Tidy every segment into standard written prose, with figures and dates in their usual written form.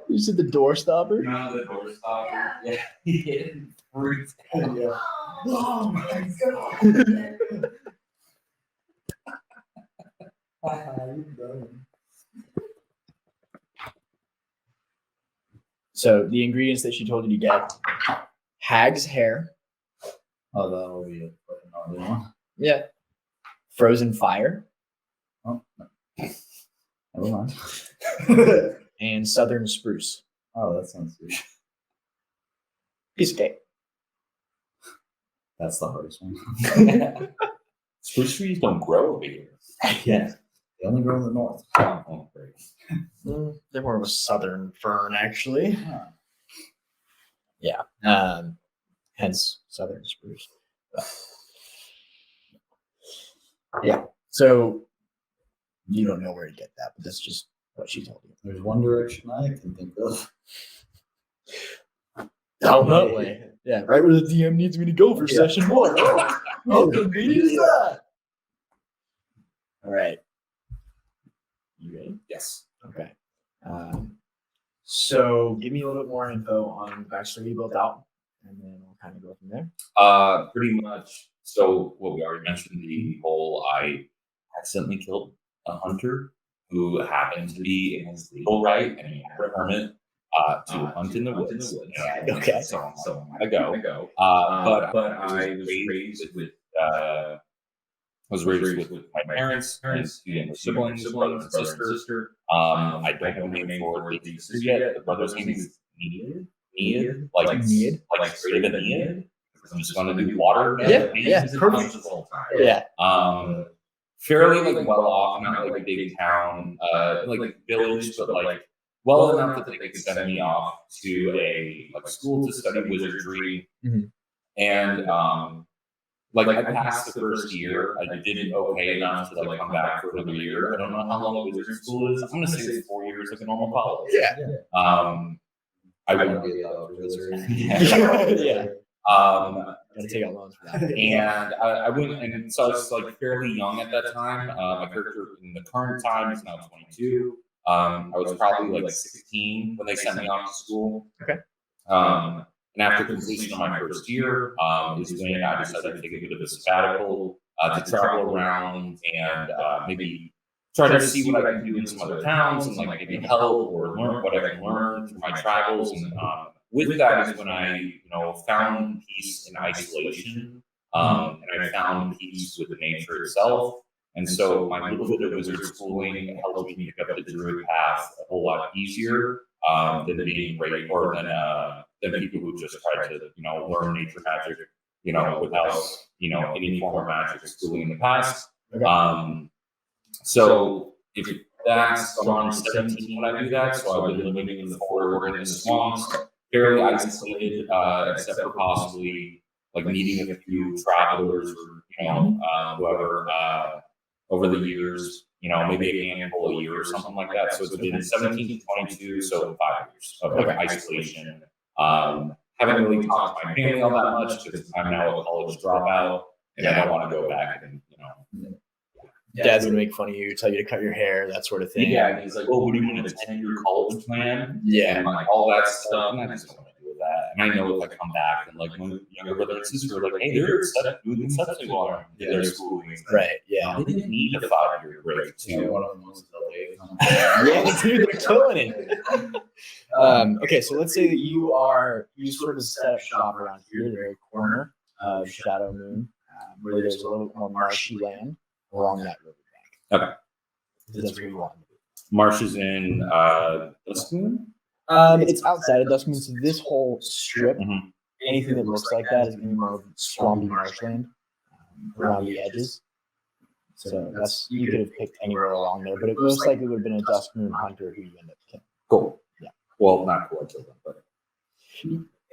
You said the door stopper? Not the door stopper. Yeah, he hit it 3 times. Yeah. Oh my god. So the ingredients that she told you to get: hag's hair. Oh, that will be a fucking ugly one. Yeah. Frozen fire. Oh, never mind. And southern spruce. Oh, that sounds good. Piece of cake. That's the hardest one. Spruce trees don't grow over here. Yeah. They only grow in the north. Oh, great. They're more of a southern fern, actually. Huh. Yeah. Hence southern spruce. Yeah. So you don't know where to get that, but that's just what she told you. There's one direction I can think of. Down that way. Yeah, right where the DM needs me to go for session 1. How convenient is that? All right. You ready? Yes. Okay. So give me a little bit more info on the backstory you built out, and then we'll kind of go from there. Pretty much. So what we already mentioned, the whole I accidentally killed a hunter who happened to be in his legal right, and he had a permit to hunt in the woods. Okay. So I'm gonna go. But I was raised with my parents and younger siblings, brother and sister. I don't have a name for the sister yet. The brother's name is Need. Like straight up Need. I'm just gonna do water. Yeah, perfect. Yeah. Fairly like well off, not like a big town, like village, but like well enough that they could send me off to a like school to study wizardry. Mhm. And like I passed the first year. I did okay enough to like come back for another year. I don't know how long a wizard school is. I'm gonna say it's 4 years like a normal college. Yeah. I want to would be a wizard. Yeah. Gotta take out loans for that. And I went, and so I was like fairly young at that time. My character in the current time is now 22. I was probably like 16 when they sent me off to school. Okay. And after completion of my first year, is when I decided to take a bit of a sabbatical to travel around and maybe try to see what I can do in some other towns and like maybe help or learn what I can learn through my travels. And with that is when I, found peace in isolation, and I found peace with nature itself. And so my little bit of wizard schooling helped me pick up the druid path a whole lot easier than being great, or than people who just tried to, learn nature magic, without, any form of magic schooling in the past. Okay. So if that's gone 17 when I do that, so I've been living in the forest or in the swamps, fairly isolated, except for possibly like meeting a few travelers or, whoever, over the years, maybe a handful a year or something like that. So it's been 17 to 22, so 5 years of isolation. Haven't really talked to my family all that much because I'm now a college dropout and I don't want to go back and, Dads would make fun of you, tell you to cut your hair, that sort of thing. Yeah, and he's like, "Oh, what do you want to 10-year college plan?" Yeah. And like all that stuff, and I just don't want to do that. And I know if I come back and like my younger brother and sister are like, "Hey, they're doing such a water in their schooling." Right. Yeah. They didn't need a 5-year break too. One of the most delayed. Yeah, dude, they're killing it. Okay, so let's say that you sort of set up shop around here, the very corner of Shadow Moon, where there's a little bit more marshy land along that riverbank. Okay. That's where you want to be. Marsh is in Duskmoon? It's outside of Duskmoon, so this whole strip, Mhm. anything that looks like that is going to be more of swampy marshland around the edges. So that's, you could have picked anywhere along there, but it most likely would have been a Duskmoon hunter who you end up killing. Cool. Yeah. Well, not cool, I killed them, but.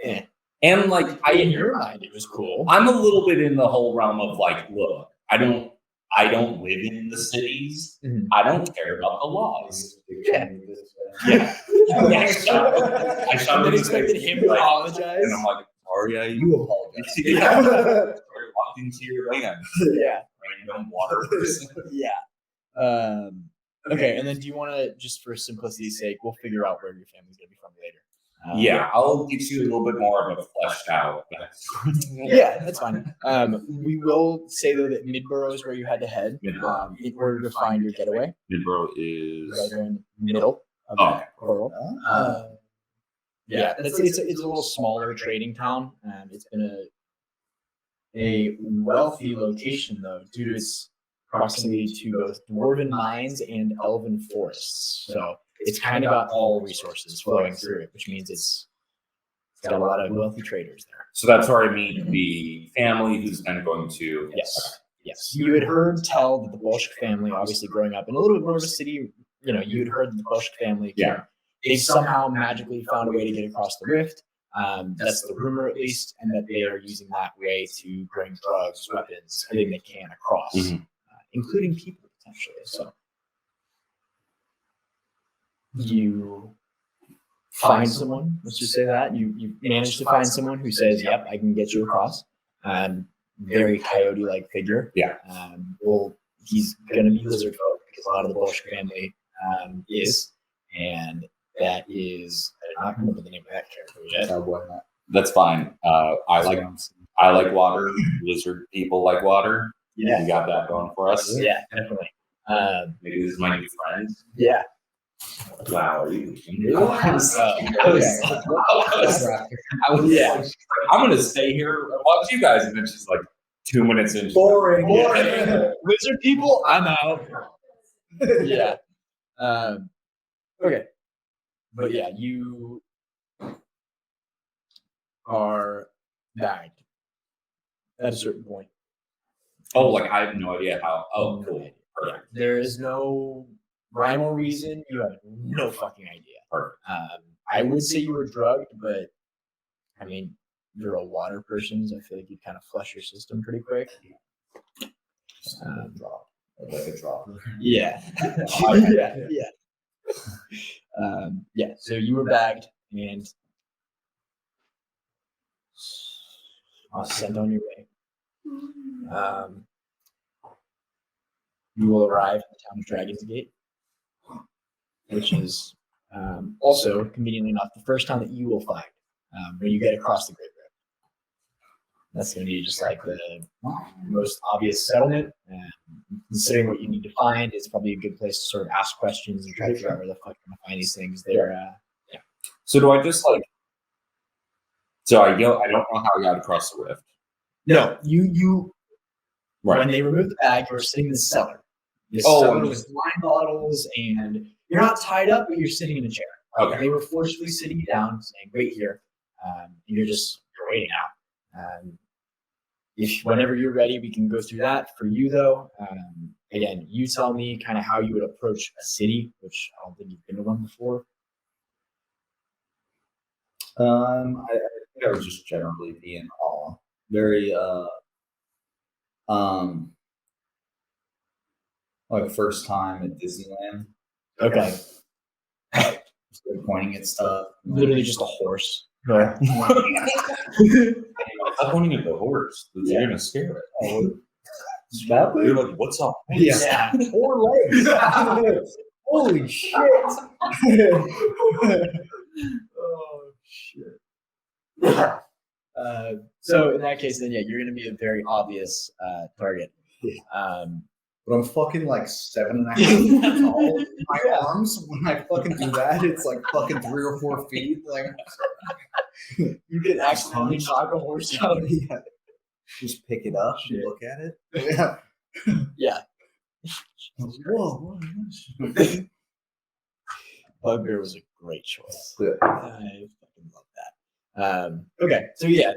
Yeah. And like, In your mind, it was cool. I'm a little bit in the whole realm of like, look, I don't live in the cities. Mhm. I don't care about the laws. Yeah. Yeah. I shot Then expected him to apologize. And I'm like, sorry, You apologize. yeah. Sorry, walked into your land. Yeah. Random water person. Yeah. Okay, and then do you want to, just for simplicity's sake, we'll figure out where your family's going to be from later. Yeah, I'll get you a little bit more of a fleshed out. Yeah, that's fine. We will say though that Midborough is where you had to head Midborough. in order to find your getaway. Midborough Right is there in the middle of Oh, that coral. Yeah, it's a little smaller trading town. It's been a wealthy location though, due to its proximity to both dwarven mines and elven forests. So it's kind of got all resources flowing through it, which means it's got a lot of wealthy traders there. so that's where I meet the family who's then going to. Yes. Yes. You had heard tell that the Bolshevik family, obviously growing up in a little bit more of a city, you had heard that the Bolshevik family, they've somehow magically found a way to get across the rift. That's the rumor, at least, and that they are using that way to bring drugs, weapons, everything they can across, including people potentially. So you find someone. Let's just say that you manage to find someone who says, "Yep, I can get you across." Very coyote-like figure. Yeah. Well, he's gonna be lizard folk because a lot of the Bolshevik family is, and that is, I don't remember the name of that character yet. Cowboy hat. That's fine. I like water. Lizard people like water. Yeah. We got that going for us. Yeah, definitely. Maybe this is my new friend. Yeah. Wow, are you? Yeah. I'm gonna stay here and watch you guys, and then she's like 2 minutes in. Boring. Lizard people, I'm out. Yeah. Okay. But yeah, you are bagged at a certain point. Oh, like I have no idea how. Oh, cool. Perfect. There is no rhyme or reason. You have no fucking idea. Perfect. I would say you were drugged, but I mean, you're a water person, so I feel like you kind of flush your system pretty quick. Like a drop. Yeah. Yeah. So you were bagged and sent on your way. You will arrive at the town of Dragon's Gate, which is also, conveniently enough, the first town that you will find when you get across the Great River. That's going to be just like the most obvious settlement. Considering what you need to find, it's probably a good place to sort of ask questions and try to figure out where the fuck you're going to find these things. Yeah. So do I just like? So I don't know how I got across the rift. No, you. Right. When they removed the bag, you were sitting in the cellar. The Oh, cellar with wine bottles, and you're not tied up, but you're sitting in a chair. Okay. They were forcibly sitting you down, saying, "Wait here." You're waiting out. If whenever you're ready, we can go through that. For you though, again, you tell me kind of how you would approach a city, which I don't think you've been to one before. I think I would just generally be in awe. Very like first time at Disneyland. Okay. Just like pointing at stuff. Literally just a horse. I'm pointing at the horse. You're gonna scare it. You're like, what's up? Yeah. 4 legs. Holy shit! Oh shit. So in that case, then yeah, you're going to be a very obvious target. But I'm fucking like 7.5 tall. My arms, when I fucking do that, it's like fucking 3 or 4 feet. Like you can accidentally knock a horse out. Yeah. Just pick it up and look at it. Yeah. Yeah. Whoa. Bugbear was a great choice. Yeah. I fucking love that. Okay, so yeah,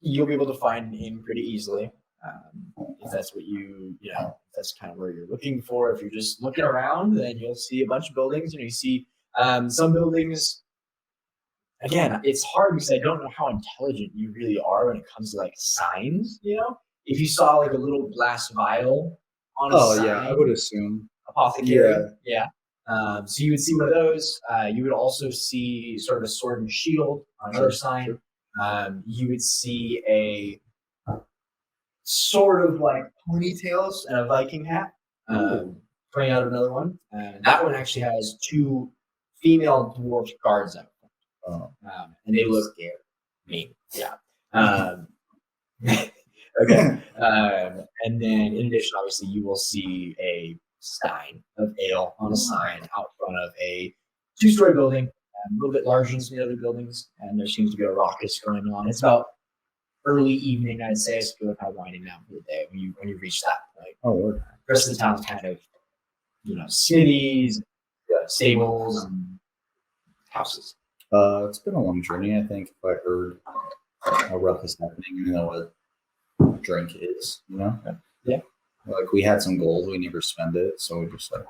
you'll be able to find him pretty easily. If that's what if that's kind of where you're looking for. If you're just looking around, then you'll see a bunch of buildings. You see some buildings. Again, it's hard because I don't know how intelligent you really are when it comes to like signs. If you saw like a little glass vial on a sign, I would assume apothecary. Yeah. So you would see one of those. You would also see sort of a sword and shield on another sign. You would see a sort of like ponytails and a Viking hat. Coming out of another one. That one actually has 2 female dwarf guards out. And they look scared. Mean. Yeah. Okay. And then in addition, obviously, you will see a stein of ale on a sign out front of a 2-story building, a little bit larger than some of the other buildings, and there seems to be a ruckus going on. It's about early evening, I'd say, so you're kind of winding down for the day when you reach that point. Oh, Lord. The rest of the town's kind of, cities, stables, and houses. It's been a long journey, I think, if I heard a ruckus happening, you know what drink is, Yeah. Like, we had some gold, we never spent it, so we just, I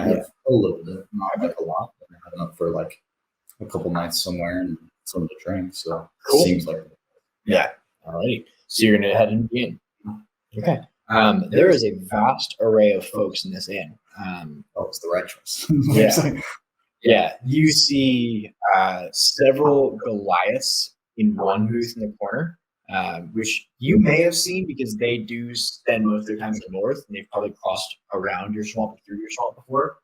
have a little bit, not like a lot, but I have enough for, like, a couple nights somewhere and some of the drinks, so Cool. it seems like... Yeah. All right. So you're going to head in the inn. Okay. There is a vast array of folks in this inn. It's the right choice. Yeah. Yeah. You see several Goliaths in one booth in the corner, which you may have seen because they do spend most of their time in the north, and they've probably crossed around your swamp or through your swamp before.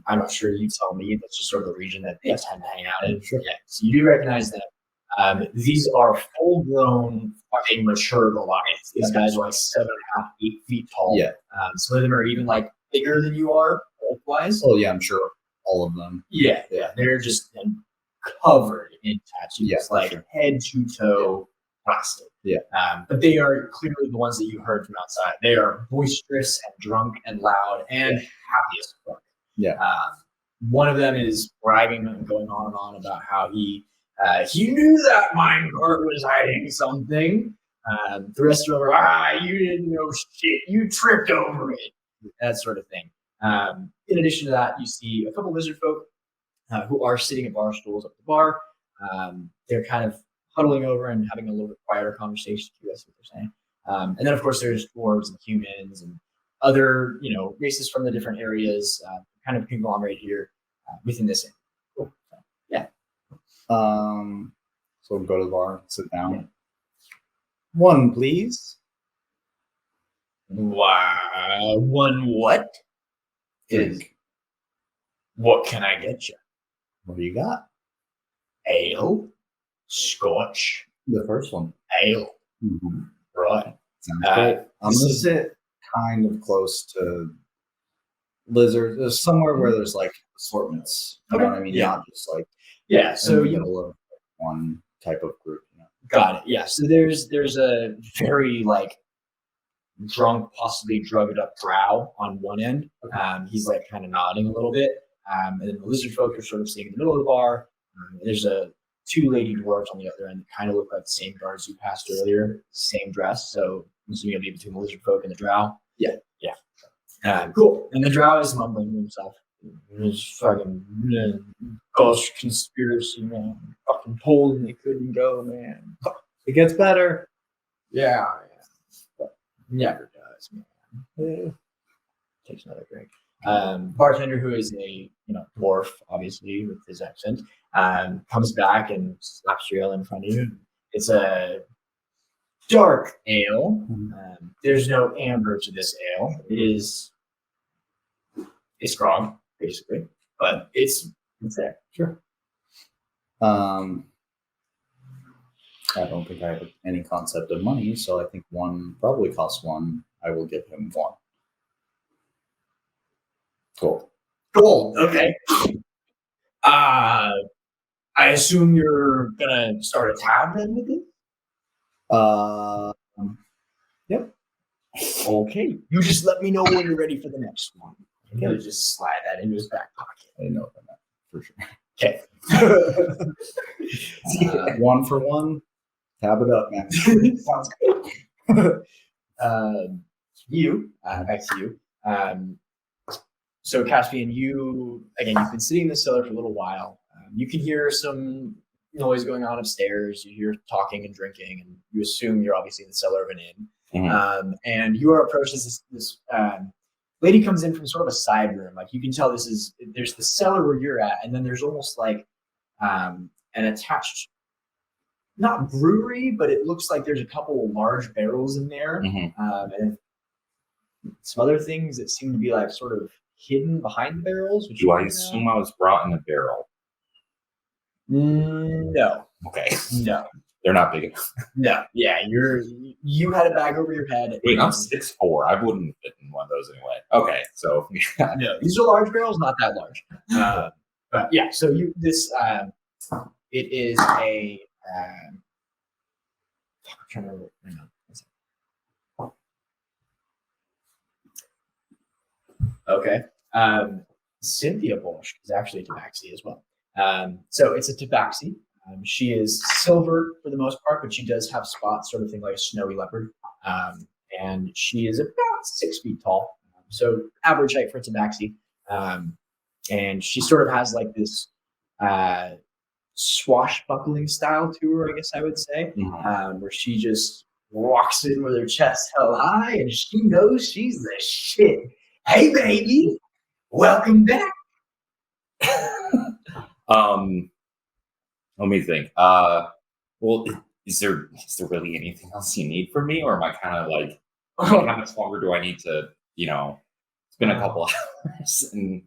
I'm not sure you tell me. That's just sort of the region that they tend to hang out in. Sure. Yeah. So you do recognize them. These are full-grown, fucking mature Goliaths. These guys are like 7.5, 8 feet tall. Yeah. Some of them are even like bigger than you are, bulk-wise. Oh, yeah, I'm sure all of them. Yeah. They're just covered in tattoos, Yeah, like sure. head to toe plastic. Yeah. But they are clearly the ones that you heard from outside. They are boisterous and drunk and loud and happy as fuck. Yeah. One of them is bragging and going on about how he knew that minecart was hiding something. The rest of them are, you didn't know shit. You tripped over it. That sort of thing. In addition to that, you see a couple lizard folk who are sitting at bar stools at the bar. They're kind of huddling over and having a little bit quieter conversation. That's what they're saying. And then, of course, there's dwarves and humans and other, races from the different areas, kind of conglomerate here within this inn. Cool. So, yeah. So we'll go to the bar, sit down. Yeah. One, please. Wow. One what? Drink. What can I get you? What do you got? Ale, scotch, The first one. ale. Mm-hmm. Right. Sounds great. I'm going to sit kind of close to lizards. There's somewhere where there's like assortments. You know what I mean? Yeah. Not just like So in the you middle of one type of group. got it. Yeah. So there's a very like drunk, possibly drugged up drow on one end. He's like kind of nodding a little bit. And then the lizard folk are sort of sitting in the middle of the bar. There's two lady dwarves on the other end that kind of look like the same guards you passed earlier, same dress. So I'm assuming it'll be between the lizard folk and the drow. Yeah. Cool. And the drow is mumbling to himself. This fucking gosh conspiracy, man. Fucking told them they couldn't go, man. It gets better. Yeah. But never does, man. Takes another drink. Bartender, who is a dwarf, obviously with his accent, comes back and slaps your ale in front of you. It's a dark ale. There's no amber to this ale. It's grog, basically, but it's there. Sure. I don't think I have any concept of money, so I think one probably costs one. I will give him one. Cool. Okay. I assume you're gonna start a tab then with it? Yep. Okay. You just let me know when you're ready for the next one. I'm gonna just slide that into his back pocket. I know that for sure. Okay. One for one. Tab it up, man. Sounds good. Back to you. So Caspian, you've been sitting in the cellar for a little while. You can hear some noise going on upstairs. You hear talking and drinking, and you assume you're obviously in the cellar of an inn. Mm-hmm. And you are approached as this lady comes in from sort of a side room. Like you can tell there's the cellar where you're at, and then there's almost like an attached, not brewery, but it looks like there's a couple of large barrels in there. Mm-hmm. And some other things that seem to be like sort of hidden behind the barrels. Which Do I assume I was brought in a barrel? No. Okay. No. They're not big enough. No. Yeah, you had a bag over your head. Wait, I'm 6'4". I wouldn't fit in one of those anyway. Okay, so yeah. No, these are large barrels, not that large. But yeah, so it is a. I'm trying to remember. Hang on. Okay. Cynthia Bush is actually a tabaxi as well. So it's a tabaxi. She is silver for the most part, but she does have spots, sort of thing like a snowy leopard. And she is about 6 feet tall. So average height for a tabaxi. And she sort of has like this swashbuckling style to her, I guess I would say, where she just walks in with her chest held high and she knows she's the shit. Hey, baby, welcome back. Let me think. Well, is there really anything else you need from me, or am I kind of like, how much longer do I need to? It's been a couple hours, and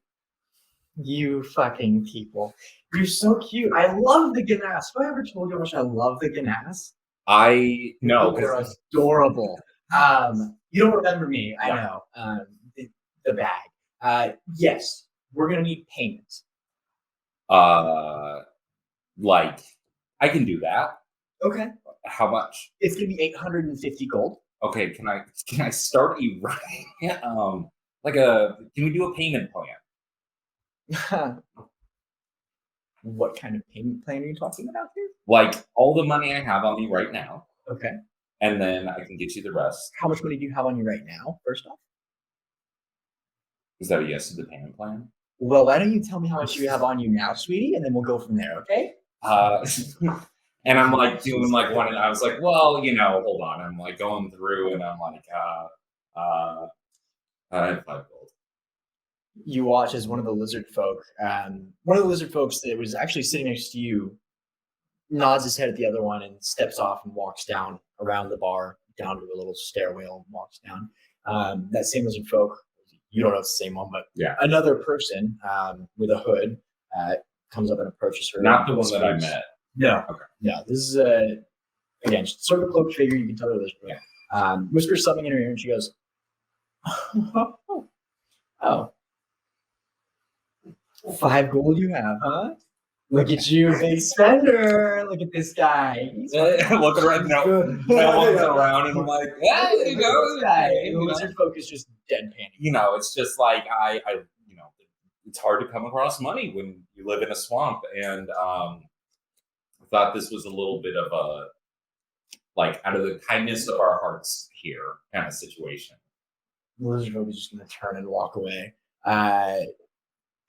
you fucking people, you're so cute. I love the Ganas. Have I ever told you how much I love the Ganas? I know They're adorable. You don't remember me, I know. The bag. Yes, we're gonna need payment. Like I can do that. Okay. How much? It's gonna be 850 gold. Okay, can I start you right? Can we do a payment plan? What kind of payment plan are you talking about here? Like all the money I have on me right now. Okay. And then I can get you the rest. How much money do you have on you right now, first off? Is that a yes to the payment plan? Well, why don't you tell me how much you have on you now, sweetie, and then we'll go from there, okay? And I'm like doing like one, and I was like, well, hold on. I'm like going through, and I'm like, I have 5 gold. You watch as one of the lizard folks that was actually sitting next to you, nods his head at the other one and steps off and walks down around the bar, down to a little stairwell, and walks down. That same lizard folk, you don't know it's the same one, but another person with a hood comes up and approaches her. Not the one that I met. No. Okay. No, this is again, sort of a cloaked figure. You can tell her this. Whispers something in her ear, and she goes, "Oh, 5 gold you have, huh? Look at you, big spender. Look at this guy. Looking right now. I'm looking around, and I'm like, yeah, this guy." And the lizard folk is just deadpanning. It's just like I it's hard to come across money when you live in a swamp, and I thought this was a little bit of a like out of the kindness of our hearts here kind of situation. The lizard folk is just going to turn and walk away.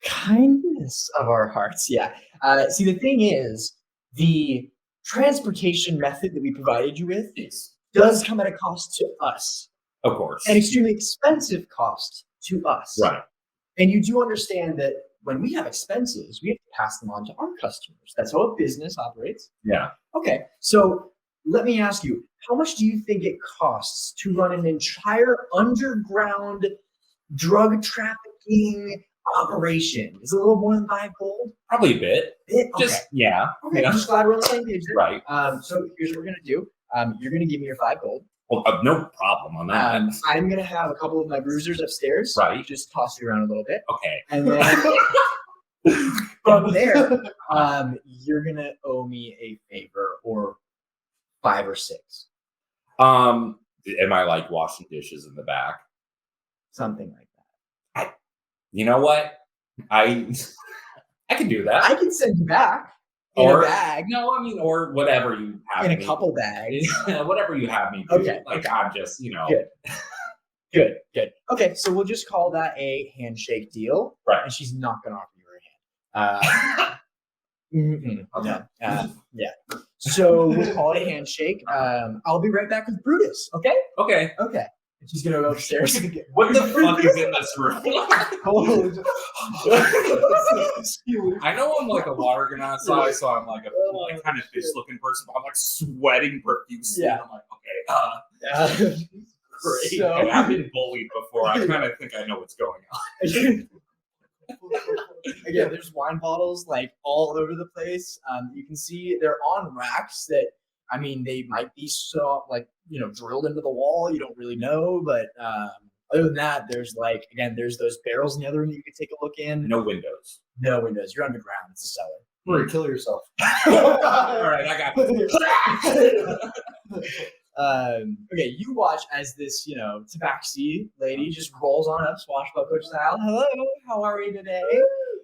Kindness of our hearts, yeah. See, the thing is, the transportation method that we provided you with does come at a cost to us. Of course. An extremely expensive cost to us. Right. And you do understand that when we have expenses, we have to pass them on to our customers. That's how a business operates. Yeah. Okay, so let me ask you, how much do you think it costs to run an entire underground drug trafficking operation? Is it a little more than 5 gold? Probably a bit. Okay. Just yeah. Okay, I'm just glad we're on the same page there. Right. So here's what we're gonna do. You're gonna give me your 5 gold. Well, no problem on that. I'm gonna have a couple of my bruisers upstairs. Right. Just toss you around a little bit. Okay. And then from there, you're gonna owe me a favor, or 5 or 6. Am I like washing dishes in the back? Something like that. You know what? I can do that. I can send you back in a bag. No, I mean, or whatever you have. In a couple bags. Whatever you have me do. Okay. Like I'm just, Good. Okay, so we'll just call that a handshake deal. Right. And she's not gonna offer you her hand. Okay. No. Yeah. So we'll call it a handshake. I'll be right back with Brutus. Okay. Okay. And she's gonna go upstairs. What the fuck is in this room? I know I'm like a water genocide, so I'm like a kind of fish-looking person, but I'm like sweating profusely. Yeah. I'm like, okay. Great. So, and I've been bullied before. I kind of think I know what's going on. Again, there's wine bottles like all over the place. You can see they're on racks that, I mean, they might be so like, drilled into the wall. You don't really know, but other than that, there's there's those barrels in the other room that you can take a look in. No windows. No windows. You're underground. It's a cellar. Rory, kill yourself. All right, I got this. Okay, you watch as this, tabaxi lady just rolls on up, swashbuckler style. Hello, how are you today?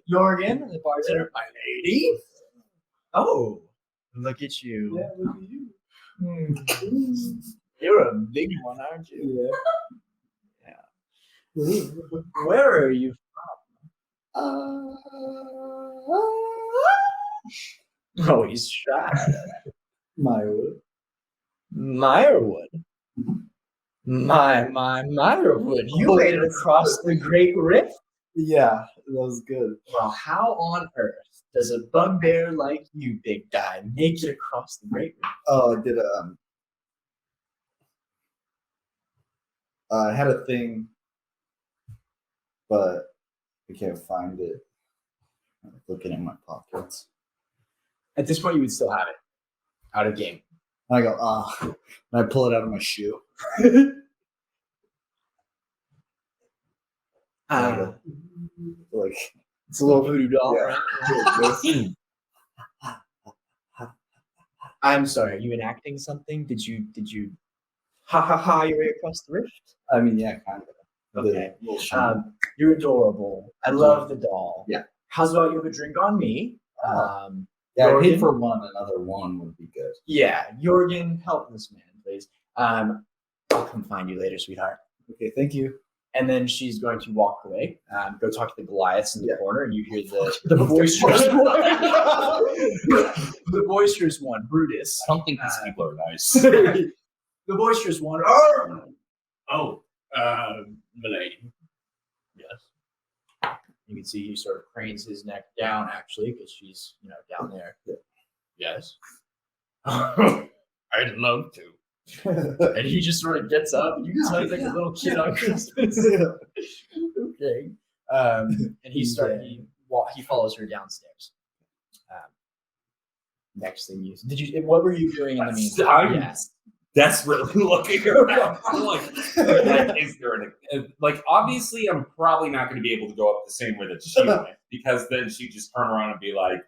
Jorgen, the bartender, my lady. Oh, look at you. Yeah, look at you. You're a big one, aren't you? Yeah. Yeah. Where are you from? Oh, he's shy. Meyerwood. Meyerwood. My Meyerwood. You made it across the Great Rift. Yeah, that was good. Well, how on earth does a bugbear like you, big guy, make it across the Great Rift? Oh, I did I had a thing, but I can't find it. I'm looking in my pockets. At this point, you would still have it. Out of game. I go, and I pull it out of my shoe. Like, It's a little voodoo doll, Yeah. right? I'm sorry, are you enacting something? Did you ha your way across the rift? I mean, yeah, kind of. Okay. The little shoe. You're adorable. I love the doll. Yeah. How's about you have a drink on me? Yeah, I Jorgen? paid for one. Another one would be good. Yeah, Jorgen, help this man, please. I'll come find you later, sweetheart. Okay, thank you. And then she's going to walk away, go talk to the Goliaths in the corner, and you hear the boisterous one. The boisterous one, Brutus. I don't think these people are nice. The boisterous one. Oh, Milady. Yes. You can see he sort of cranes his neck down, actually, because she's, down there. Yes. I'd love to. And he just sort of gets up. You can tell he's like a little kid on Christmas. Okay. And he follows her downstairs. Next thing what were you doing in the meantime? I'm Yes. desperately looking around. I'm like, is there obviously I'm probably not going to be able to go up the same way that she went, because then she'd just turn around and be like,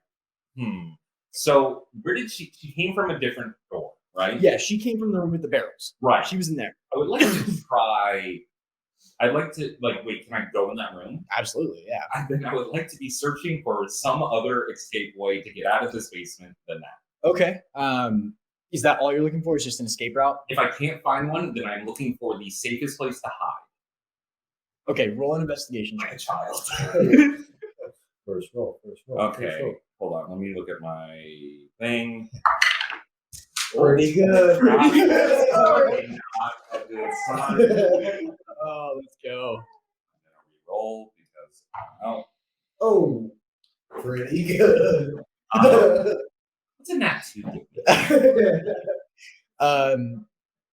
So where did she came from a different door, right? Yeah, she came from the room with the barrels. Right. She was in there. I would like to try. I'd like to wait. Can I go in that room? Absolutely, yeah. Then I would like to be searching for some other escape way to get out of this basement than that. Okay. Is that all you're looking for? Is just an escape route? If I can't find one, then I'm looking for the safest place to hide. Okay, roll an investigation Like a check. child. First roll. Okay. Hold on. Let me look at my thing. Pretty good. Not a good sign. Oh, let's go. And then I re-roll because I don't know. Oh, pretty good. What's a nat 2 give me?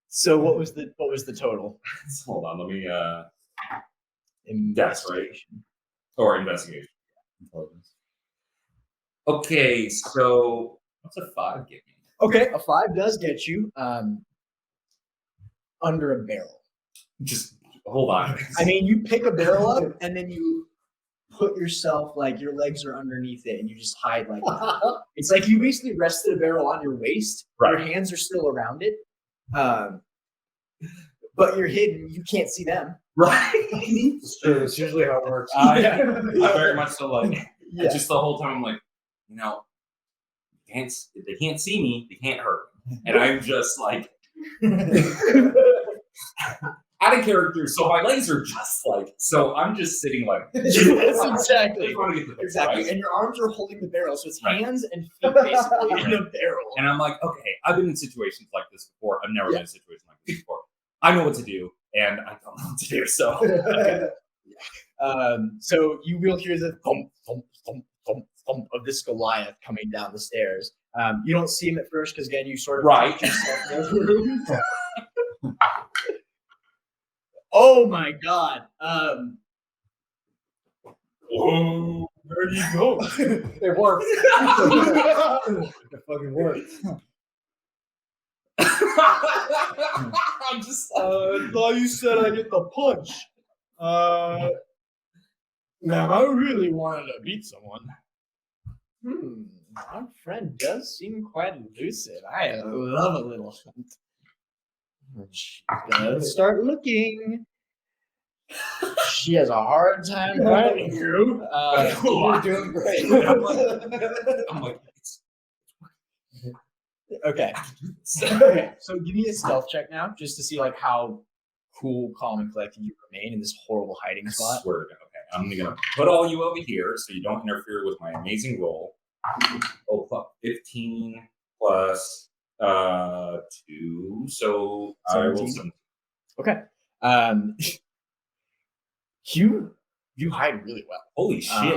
So what was the total? Hold on, let me Investigation. or investigation. Intelligence. Okay, so what's a 5 give me? Okay, a 5 does get you under a barrel. Just hold on. I mean, you pick a barrel up and then you put yourself your legs are underneath it and you just hide like that. It's like you basically rested a barrel on your waist. Right. Your hands are still around it. But you're hidden. You can't see them. Right. It's true. It's usually how it works. I very much so Yeah. just the whole time I'm like, they can't see me, they can't hurt me. And I'm just like out of character, so my legs are just so I'm just sitting like Yes, exactly. just want to get the picture, Exactly. right? And your arms are holding the barrel, so it's Right. hands and feet basically in the barrel. And I'm like, okay, I've been in situations like this before. I've never been in a situation like this before. I know what to do, and I don't know what to do. So, So you will hear the thump, thump, thump, thump, thump of this Goliath coming down the stairs. You don't see him at first because again, you sort of Right. put yourself in the room. Oh my god. Oh, where do you go? It worked. It fucking worked. I'm just. I thought you said I get the punch. Now I really wanted to beat someone. Our friend does seem quite elusive. I love a little hunt. She's gonna start looking. She has a hard time finding you. You're doing great. I'm like, Okay. Okay. So give me a stealth check now, just to see like how cool, calm, and collected you remain in this horrible hiding I spot. swear to God. Okay, I'm gonna put all you over here so you don't interfere with my amazing roll. Oh fuck, 15 plus 2, so I will 17. Okay. You hide really well. Holy shit!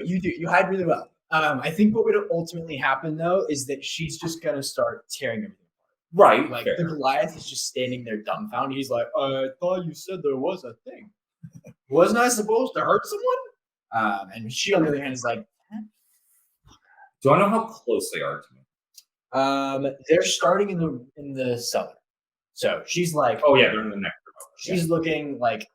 You do. You hide really well. I think what would ultimately happen though is that she's just gonna start tearing everything Right, apart. Like fair. the Goliath is just standing there dumbfounded. He's like, I thought you said there was a thing. Wasn't I supposed to hurt someone? And she on the other hand is like, Do I know how close they are to me? they're starting in the cellar. So she's like, Oh yeah, they're in the next room. she's looking like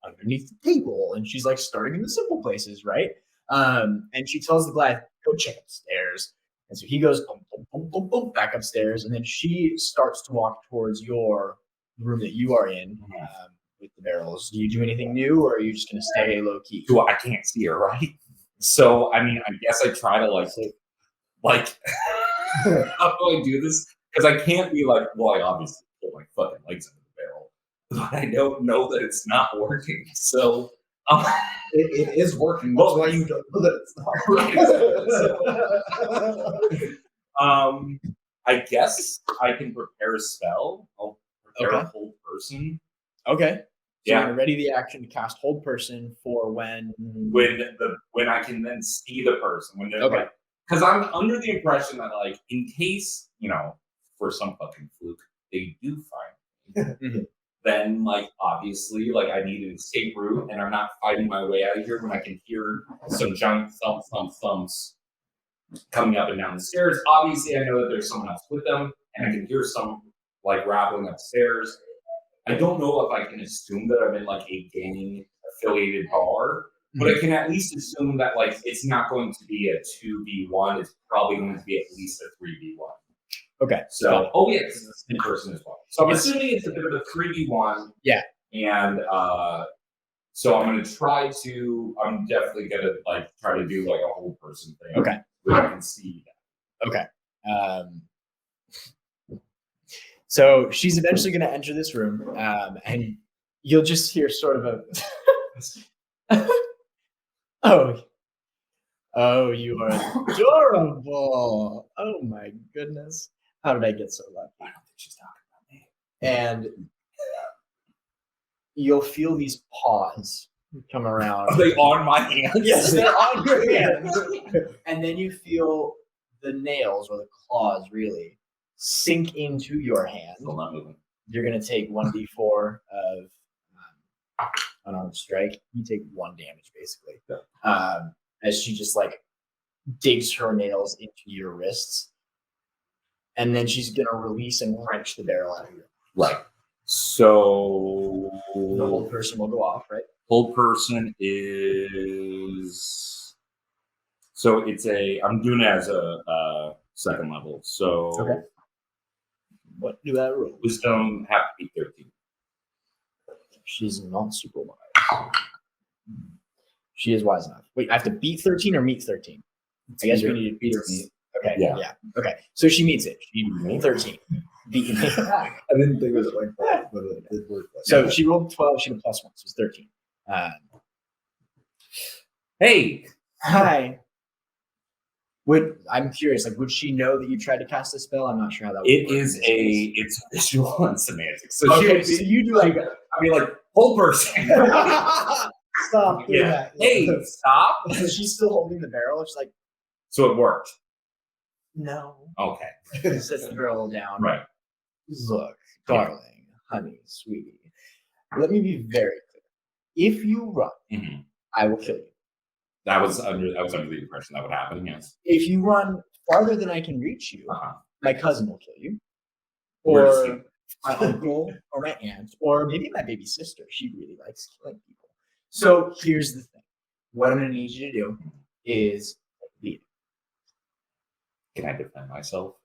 underneath the table, and she's like starting in the simple places, right? And she tells the Goliath, go check upstairs. And so he goes boom, boom, boom, boom, boom, back upstairs, and then she starts to walk towards your room that you are in with the barrels. Do you do anything new, or are you just gonna stay low key? I can't see her, right? So I mean, I guess I try to like how do I do this? Because I can't be like, well, I obviously put my fucking legs into the barrel, but I don't know that it's not working. So It is working. That's why you don't know that it's not. I guess I can prepare a spell. I'll prepare Okay. a whole person. Okay. So Yeah. you're gonna ready the action to cast hold person for when When I can then see the person when they're Okay. like, because I'm under the impression that like in case for some fucking fluke they do find me, Mhm. then like obviously like I need an escape route and I'm not fighting my way out of here when I can hear some giant thumps coming up and down the stairs. Obviously I know that there's someone else with them and I can hear some like rattling upstairs. I don't know if I can assume that I'm in like a gang affiliated bar, but I can at least assume that like it's not going to be a 2v1. It's probably going to be at least a 3v1. Okay. So, because it's in person as well. So I'm assuming it's a bit of a 3v1. Yeah. And so I'm definitely gonna like try to do like a whole person thing. Okay. Where I can see that. Okay. So she's eventually going to enter this room, and you'll just hear sort of a, oh, you are adorable. Oh my goodness. How did I get so lucky? I don't think she's talking about me. And you'll feel these paws come around. Are they on my hands? Yes, they're on your hands. And then you feel the nails or the claws really sink into your hand. Still not moving. You're going to take 1d4 of unarmed strike. You take 1 damage basically. As she just like digs her nails into your wrists. And then she's going to release and wrench the barrel out of you. Right. So The whole person will go off, right? whole person is I'm doing it as a second level. So Okay. What do I roll? wisdom have to be 13. She's not super wise. She is wise enough. Wait, I have to beat 13 or meet 13? I guess we need to beat her. Okay. Yeah. Okay. So she meets it. She beat 13. Beat me. I didn't think of it like that, but it did work. So she rolled 12. She had a +1, so it's 13. Hey, Hi. I'm curious. Like, would she know that you tried to cast a spell? I'm not sure how that would it work is in this case. it's visual and semantics. So Okay, she so you do like I mean like whole person. stop doing Yeah. that. Hey, stop. So she's still holding the barrel. She's like, So it worked. no. Okay. Sets the barrel down. Right. Look, darling, honey, sweetie. Let me be very clear. If you run, Mhm. I will kill you. I was under the impression that would happen. Yes. If you run farther than I can reach you, Uh-huh. my cousin will kill you, Where is he? or my uncle, or my aunt, or maybe my baby sister. She really likes killing people. So here's the thing. What I'm going to need you to do is lead. Can I defend myself?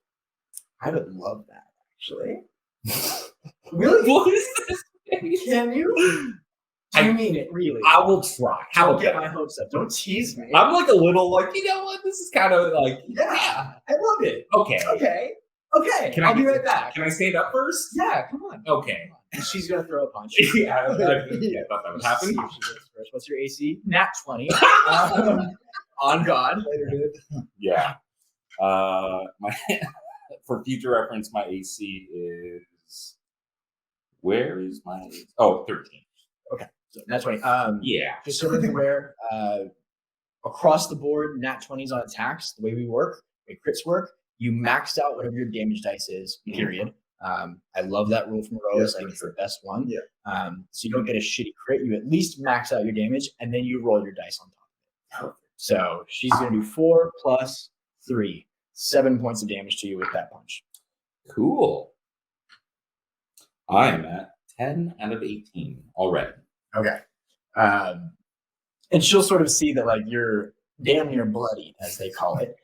I would love that, actually. Really? What is this? Can you? I mean it, really. I will try. How Don't about get that? my hopes up. Don't tease me. I'm like a little like, you know what? This is kind of like, Yeah, I love it. okay. Okay. Can I'll be right back. Can I stand up first? Yeah, come on. Okay. And she's gonna throw a punch. Yeah, I thought that would happen. See if she goes first. What's your AC? Nat 20. On God. Yeah. My for future reference, my AC is where is my 13. Okay. So Nat 20. Yeah. Just so you're aware, across the board, Nat 20s on attacks, the way we work, the way crits work, you maxed out whatever your damage dice is, period. I love that rule from Rose. I think it's the best one. Yeah. So you don't get a shitty crit. You at least max out your damage, and then you roll your dice on top of it. So she's going to do 4 plus 3, 7 points of damage to you with that punch. Cool. I am at 10 out of 18 already. Okay. And she'll sort of see that like you're damn near bloody, as they call it.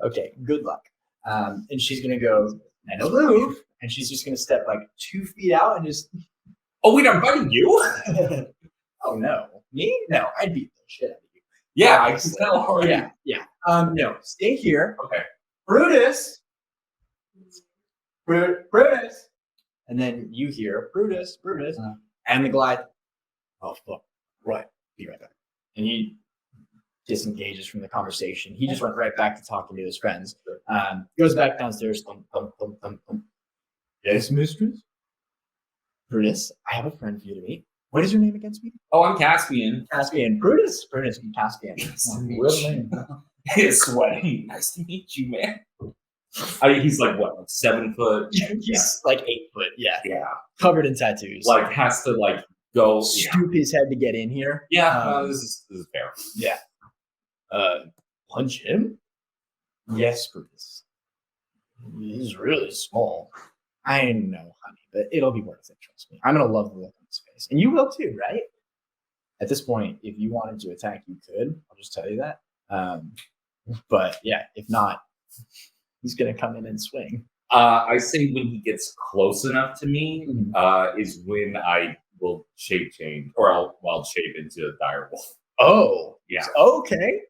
Okay, good luck. And she's gonna go and move, and she's just gonna step like 2 feet out and just. Oh wait, I'm fighting you? Oh no, me? No, I'd beat the shit out of you. Yeah, I can tell already. Yeah. No, stay here. Okay. Brutus. Brutus. And then you hear Brutus, and the Goliath. Oh fuck! Right, be right back. And he disengages from the conversation. He just went right back to talking to his friends. Goes back downstairs. Thump, thump, thump, thump, thump. Yes, mistress. Brutus, I have a friend for you to meet. What is your name against me? Oh, I'm Caspian. Caspian. Brutus and Caspian. He's sweating. Nice to meet you, man. He's like what, like 7 foot? He's like 8 foot. Yeah. Yeah. Covered in tattoos. Like has to like go stoop his head to get in here. Yeah. This is fair. Yeah. Punch him? Yes, Brutus. He's really small. I know, honey, but it'll be worth it. Trust me. I'm gonna love the look on his face, and you will too, right? At this point, if you wanted to attack, you could. I'll just tell you that. But yeah, if not, he's gonna come in and swing. I say when he gets close enough to me, is when I will shape change, or I'll shape into a dire wolf. Oh, yeah. Okay.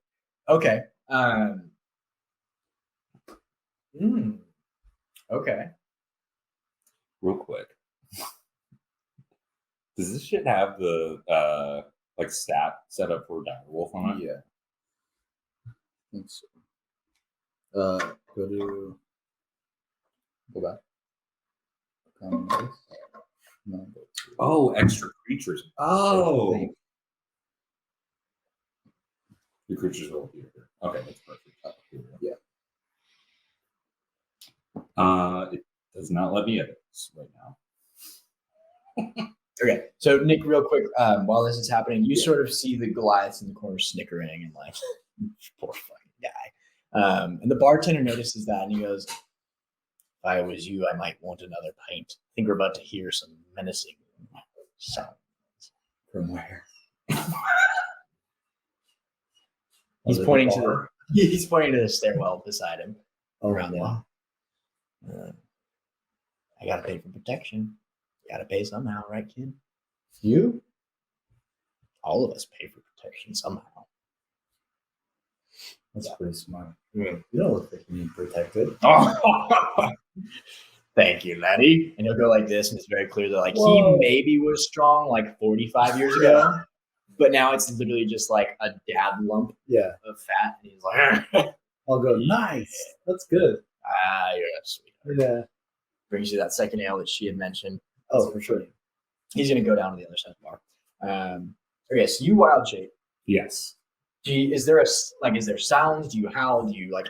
Okay. Okay. Real quick. Does this shit have the like stat set up for dire wolf on it? Yeah. I think so. Go back. No, oh, extra creatures. Oh. The creatures will appear here. Okay, that's perfect. Yeah. It does not let me edit this right now. Okay, so Nick, real quick, while this is happening, you sort of see the Goliaths in the corner snickering and like, poor fucking guy. And the bartender notices that and he goes, "If I was you, I might want another pint. I think we're about to hear some menacing sounds." From where? He's pointing to the stairwell beside him. Around wow. I gotta pay for protection. You gotta pay somehow, right, kid? You? All of us pay for protection somehow. That's pretty smart. You don't look like you need protected. Thank you, laddie. And he'll go like this, and it's very clear that like Whoa. he maybe was strong like 45 years ago, but now it's literally just like a dab lump of fat, and he's like, I'll go, nice. That's good. You're a sweetheart. Yeah. Brings you that second ale that she had mentioned. Oh, for sure. He's gonna go down to the other side of the bar. Okay, so you wild shape. Yes. Is there sounds? Do you howl? Do you like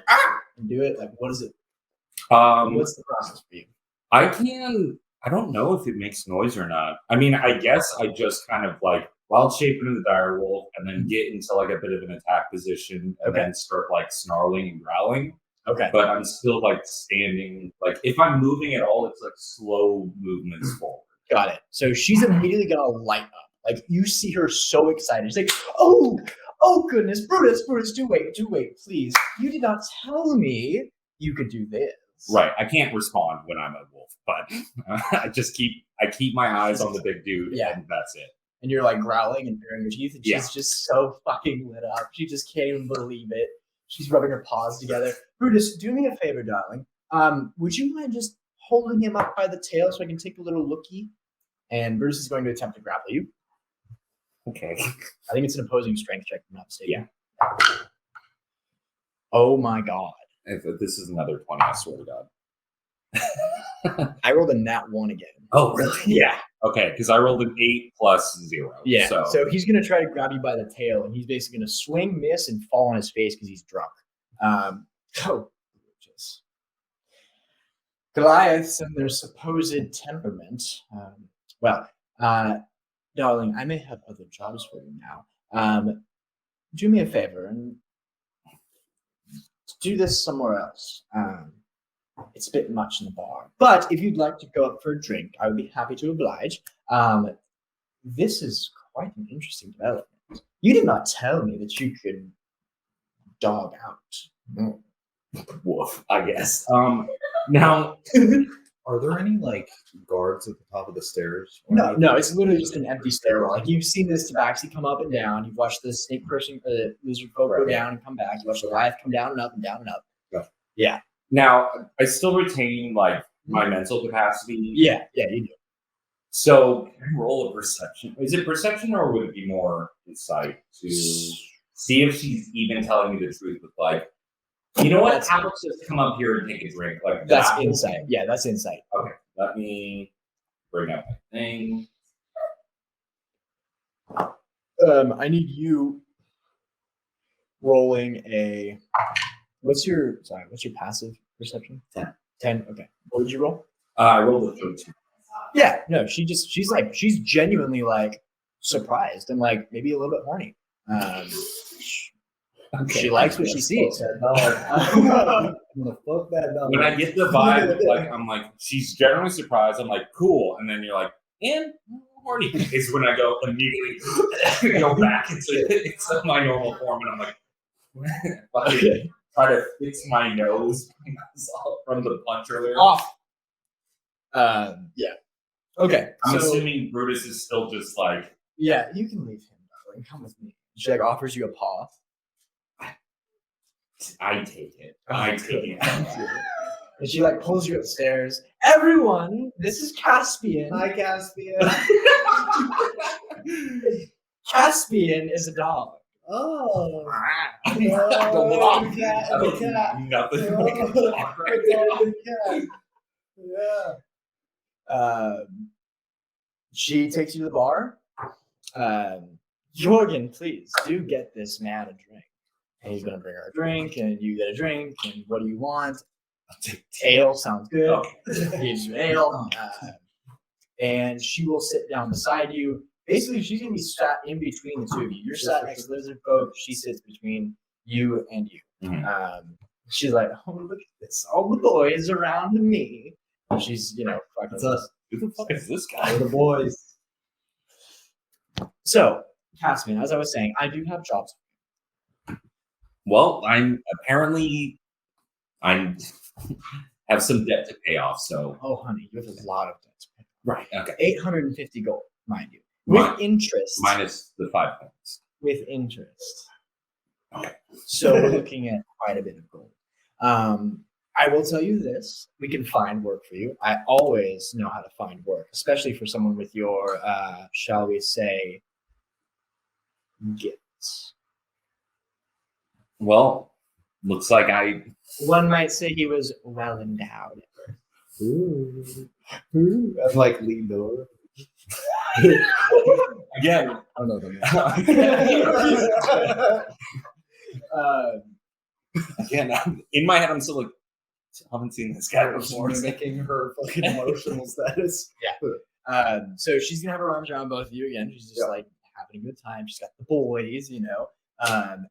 and do it? Like what is it? What's What's the process for you? I can I don't know if it makes noise or not. I mean, I guess I just kind of like wild shape into the dire wolf and then get into like a bit of an attack position and Okay. then start like snarling and growling. Okay. But I'm still like standing. Like if I'm moving at all, it's like slow movements forward. Got it. So she's immediately gonna light up. Like you see her so excited. She's like, oh goodness, Brutus, do wait, please. You did not tell me you could do this. Right. I can't respond when I'm a wolf, but I keep my eyes on the big dude, Yeah. and that's it. And you're like growling and baring your teeth, and she's just so fucking lit up. She just can't even believe it. She's rubbing her paws together. Brutus, do me a favor, darling. Would you mind just holding him up by the tail so I can take a little looky? And Brutus is going to attempt to grapple you. Okay. I think it's an opposing strength check, if I'm not mistaken. Yeah. Oh my god. If this is another 20, I swear to God. I rolled a nat 1 again. Oh, really? Yeah. Okay, because I rolled an 8 plus 0. Yeah. So he's going to try to grab you by the tail, and he's basically going to swing, miss, and fall on his face because he's drunk. Just Goliaths and their supposed temperament. Darling, I may have other jobs for you now. Do me a favor and do this somewhere else. It's a bit much in the bar. But if you'd like to go up for a drink, I would be happy to oblige. This is quite an interesting development. You did not tell me that you could dog out. woof, I guess. Now, Are there any like guards at the top of the stairs? No, it's literally just an empty stairwell. Like you've seen this tabaxi come up and down. You've watched the snake person, the lizard folk go down and come back. You watch the Goliath come down and up and down and up. Yeah. Now, I still retain like my mental capacity. Yeah, you do. So, can I roll a perception? Is it perception or would it be more insight to see if she's even telling me the truth with like, you know what? How about just come up here and take a drink? Like That's that? insight. Yeah, that's insight. Okay, let me bring up my thing. I need you rolling a. What's your passive perception? 10. 10. Okay. What did you roll? I rolled a 13. Yeah. No, she's genuinely like surprised and like maybe a little bit horny. She likes what she sees. I'm gonna fuck that dog. When I get the vibe, like I'm like, she's generally surprised. I'm like, cool, and then you're like, and horny is when I go immediately go back into my normal form, and I'm like, try to fix my nose from the punch earlier. Off. Yeah. Okay. I'm so, assuming Brutus is still just like, yeah, you can leave him, darling. Come with me. She like offers you a paw. I take it. I take it. And she like pulls you upstairs. Everyone, this is Caspian. Hi, Caspian. Caspian is a dog. Oh. Nothing. Yeah. She takes you to the bar. Jorgen, please do get this man a drink. And he's gonna bring her a drink, and you get a drink. And what do you want? Ale sounds good. Okay. Gives you ale, and she will sit down beside you. Basically, she's gonna be sat in between the two of you. You're sat next to lizard folk. She sits between you and you. Mhm. She's like, "Oh, look at this! All the boys around me." And she's, fucking It's us. Who the fuck is this guy? We're the boys. So, Caspian, as I was saying, I do have jobs. Well, I have some debt to pay off. So, Oh, honey, you have a lot of debts. right. Okay. 850 gold, mind you, with interest. Minus the 5 points. With interest. Okay. So we're looking at quite a bit of gold. I will tell you this: we can find work for you. I always know how to find work, especially for someone with your, shall we say, gifts. Well, looks like One might say he was well endowed. Ooh. I'm like leaned over. again. I don't know the Again, in my head, I'm still like, haven't seen this guy before. Mimicking her fucking emotional status. So she's gonna have her arms around both of you again. She's just like having a good time. She's got the boys,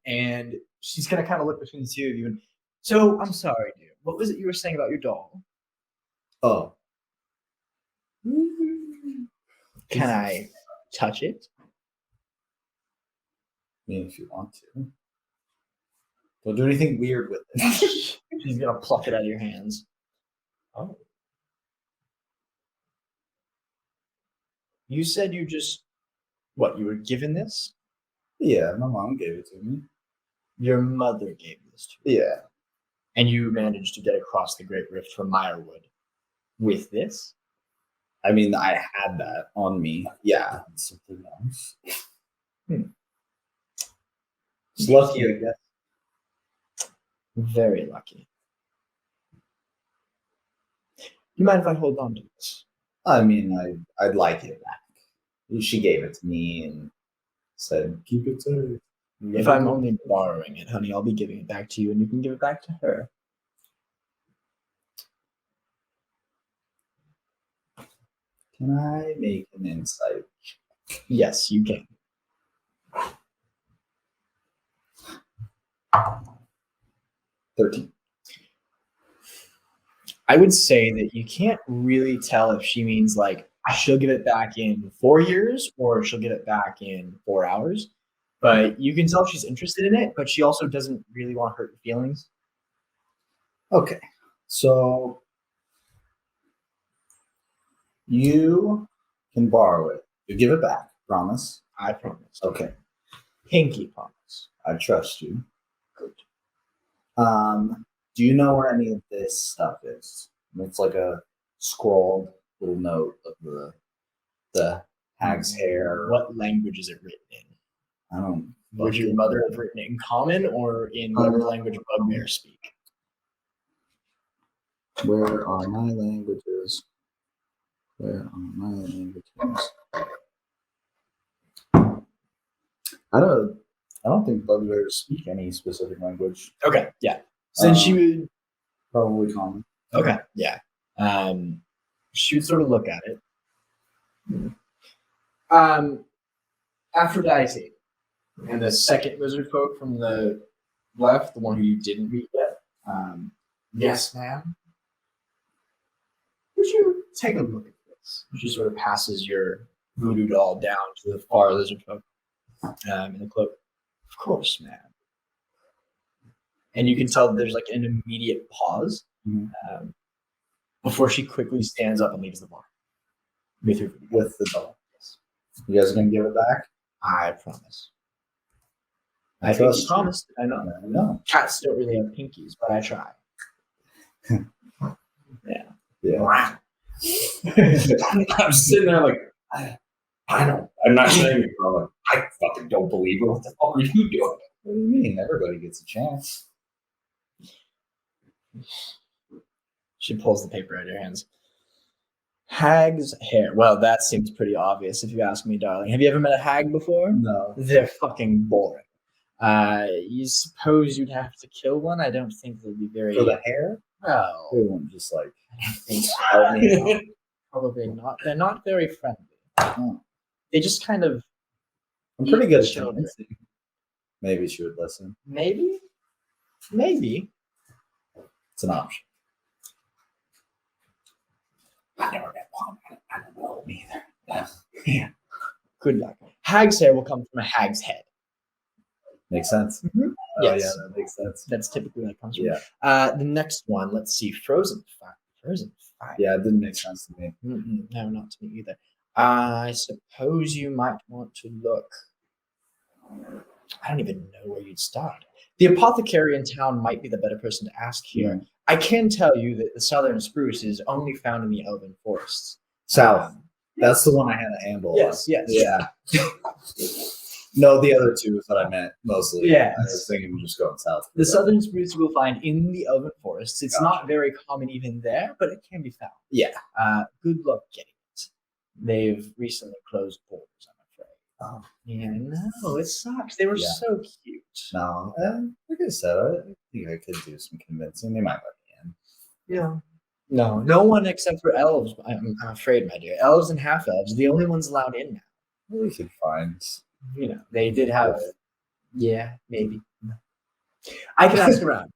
and she's gonna kind of look between the two of you. And so I'm sorry, dude. What was it you were saying about your doll? Oh. Can I touch it? I mean, if you want to. Don't do anything weird with it. She's gonna pluck it out of your hands. Oh. You said you you were given this? Yeah, my mom gave it to me. Your mother gave this to you. Yeah. And you managed to get across the Great Rift from Mirewood with this? I mean, I had that on me. Yeah. Something else. It's lucky, I guess. Very lucky. You mind if I hold on to this? I mean, I'd like it back. She gave it to me and said, keep it safe. If I'm only borrowing it, honey, I'll be giving it back to you and you can give it back to her. Can I make an insight? Yes, you can. 13. I would say that you can't really tell if she means like she'll give it back in 4 years or she'll get it back in 4 hours. But you can tell she's interested in it, but she also doesn't really want to hurt your feelings. Okay. So you can borrow it. You give it back. Promise? I promise. Okay. Pinky promise. I trust you. Good. Do you know where any of this stuff is? It's like a scrawled little note of the hag's hair. What language is it written in? I don't. Would your mother have written it in common or in whatever language bugbears speak? Where are my languages? Where are my languages? I don't think bugbears speak any specific language. Okay, yeah. So she would Probably common. Okay, yeah. She would sort of look at it. Aphrodite and the second lizard folk from the left, the one who you didn't meet yet. Yes, ma'am. Would you take a look at this? She sort of passes your voodoo doll down to the far lizard folk in the cloak. Of course, ma'am. And you can tell that there's like an immediate pause before she quickly stands up and leaves the bar with the doll. Yes. You guys are gonna give it back? I promise. I I think trust you you. promised. I know. I know. Cats don't really have pinkies, but I try. Yeah. Wow. I'm sitting there like, I don't. I'm not saying it, bro. Like, I fucking don't believe her. What the fuck are you doing? What do you mean? Everybody gets a chance. She pulls the paper out of your hands. Hag's hair. Well, that seems pretty obvious if you ask me, darling. Have you ever met a hag before? No. They're fucking boring. You suppose you'd have to kill one? I don't think they'd be very. For the hair? Well, They won't just like I don't think so. help me out. Probably not. They're not very friendly. Oh. They just kind of. I'm pretty good at Children. convincing. Maybe she would listen. Maybe. It's an option. I never met one. I don't know either. Yeah. Good luck. Hag's hair will come from a hag's head. Makes sense. Mhm. Oh, Yes. yeah, that makes sense. That's typically where it comes from. Yeah. The next one, let's see. Frozen fire. Frozen fire. Yeah, it didn't make sense to me. No, not to me either. I suppose you might want to look. I don't even know where you'd start. The apothecary in town might be the better person to ask here. Yeah. I can tell you that the southern spruce is only found in the elven forests. South. That's the one I had a handle Yes. on. Yeah. No, the other two is what I meant mostly. Yes. I was thinking we're just going south. The southern spruce you will find in the elven forests. It's not very common even there, but it can be found. Yeah. Good luck getting it. They've recently closed borders, I'm afraid. Oh. Yeah, no, it sucks. They were Yeah. so cute. No, like I said, I think I could do some convincing. They might let me in. No one except for elves. I'm afraid, my dear. Elves and half elves, the only ones allowed in now. We could find. They did have. Yeah, maybe. I can ask around.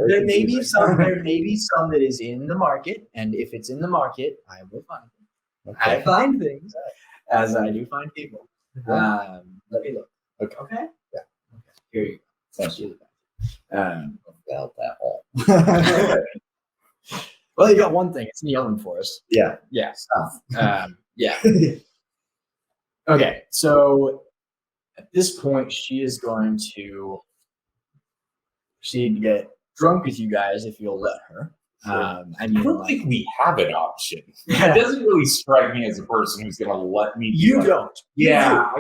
There may be some. There may be some that is in the market, and if it's in the market, I will find it. I find things as I do find people. Let me look. Okay. Yeah. Okay. Here you go. Thank you. About that all. Well, you got one thing. It's in the oven for us. Yeah. Yeah. Yeah. Okay. So at this point, she is going to. She'd get drunk with you guys if you'll let her. I don't think we have an option. It doesn't really strike me as a person who's going to let me. You don't. Yeah.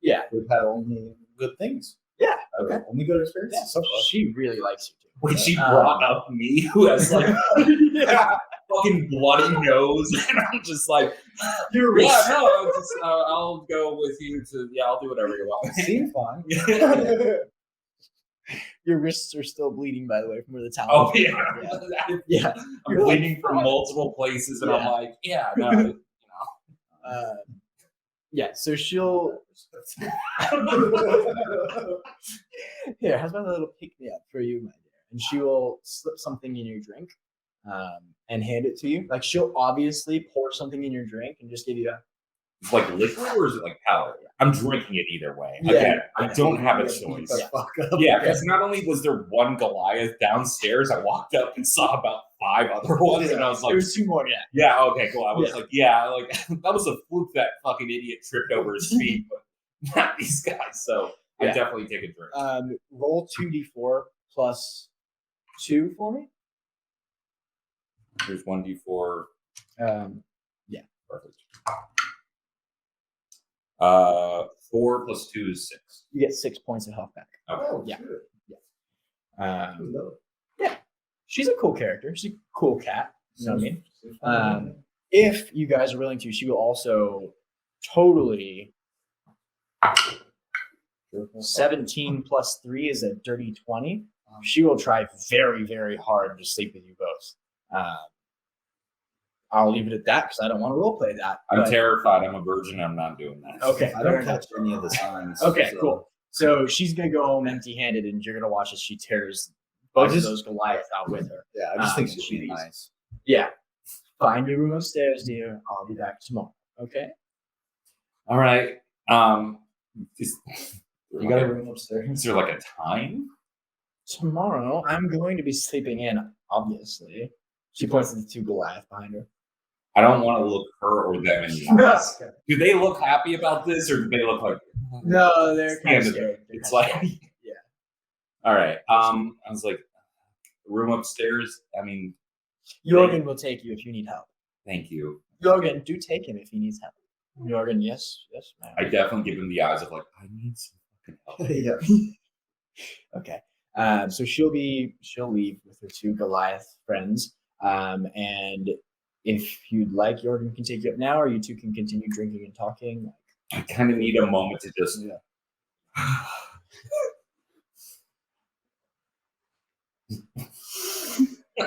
Yeah. We've had only good things. Yeah. Okay. Only good experiences. Yeah. So she really likes you too. When she brought up me, who has like fucking bloody nose, and I'm just like, I'll go with you to. Yeah, I'll do whatever you want. Seems fine. Your wrists are still bleeding, by the way, from where the towel. Oh yeah. I'm bleeding from multiple places, and I'm like, yeah. So she'll. Here, how's about a little pick me up for you, my dear? And she will slip something in your drink, and hand it to you. Like she'll obviously pour something in your drink and just give you a. It's like liquid, or is it like powder? I'm drinking it either way. Yeah. Again, I don't have a choice. Yeah, because not only was there one Goliath downstairs, I walked up and saw about 5 other ones, and I was like, "There was 2 more." Yeah. Yeah. Okay. Cool. I was like, that was a fluke that fucking idiot tripped over his feet, but not these guys. So I definitely take a drink. Roll 2d4 plus 2 for me. Here's 1d4. Yeah. Perfect. 4 plus 2 is 6. You get 6 points of health back. Okay. Oh, Yeah. Sure. Yeah. She's a cool character. She's a cool cat. You know what I mean? If you guys are willing to, she will also totally 17 plus 3 is a dirty 20. She will try very, very hard to sleep with you both. I'll leave it at that because I don't want to roleplay that. I'm terrified. I'm a virgin. I'm not doing that. Okay. I don't catch any of the signs. Okay, cool. So she's going to go home empty-handed, and you're going to watch as she tears both of those Goliaths out with her. Yeah, I just think she'd be nice. Yeah. Find your room upstairs, dear. I'll be back tomorrow. Okay? All right. You got a room upstairs? Is there like a time? Tomorrow, I'm going to be sleeping in, obviously. She points to the 2 Goliath behind her. I don't want to look her or them in the eyes. Do they look happy about this, or do they look like? No, they're kind of scared. It's like, yeah. All right. I was like, room upstairs. I mean, Jorgen will take you if you need help. Thank you. Jorgen, do take him if he needs help. Jorgen, yes, ma'am. I definitely give him the eyes of like, I need some fucking help. Yeah. Okay. So she'll leave with her 2 Goliath friends. And if you'd like, Jorgen can take you up now, or you 2 can continue drinking and talking. I kind of need a moment to just.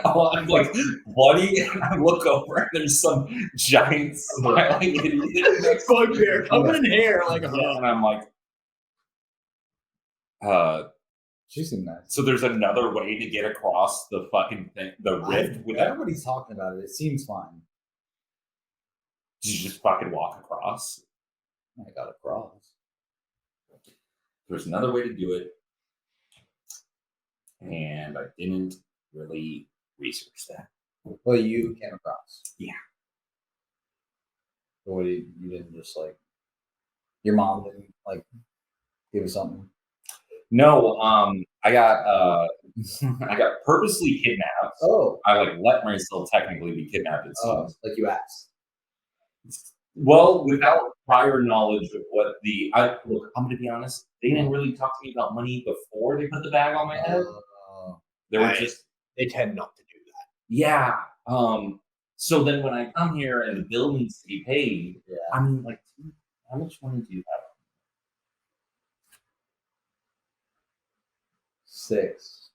I'm like bloody, and I look over, and there's some giant smiling idiot next to Bugbear covered in hair, like a and I'm like, She seemed nice. so there's another way to get across the fucking thing, the rift. Everybody's talking about it. It seems fine. Did you just fucking walk across? I got across. There's another way to do it, and I didn't really research that. Well, you came across. Yeah. So what you didn't just like your mom didn't like give you something? No, I got purposely kidnapped. Oh. I like let myself technically be kidnapped. It seems. Like you asked. Well, without prior knowledge of what look, I'm gonna be honest, they didn't really talk to me about money before they put the bag on my head. They were they tend not to do that. Yeah. So then when I come here and the bill needs to be paid, I mean, like, how much money do you have? 6.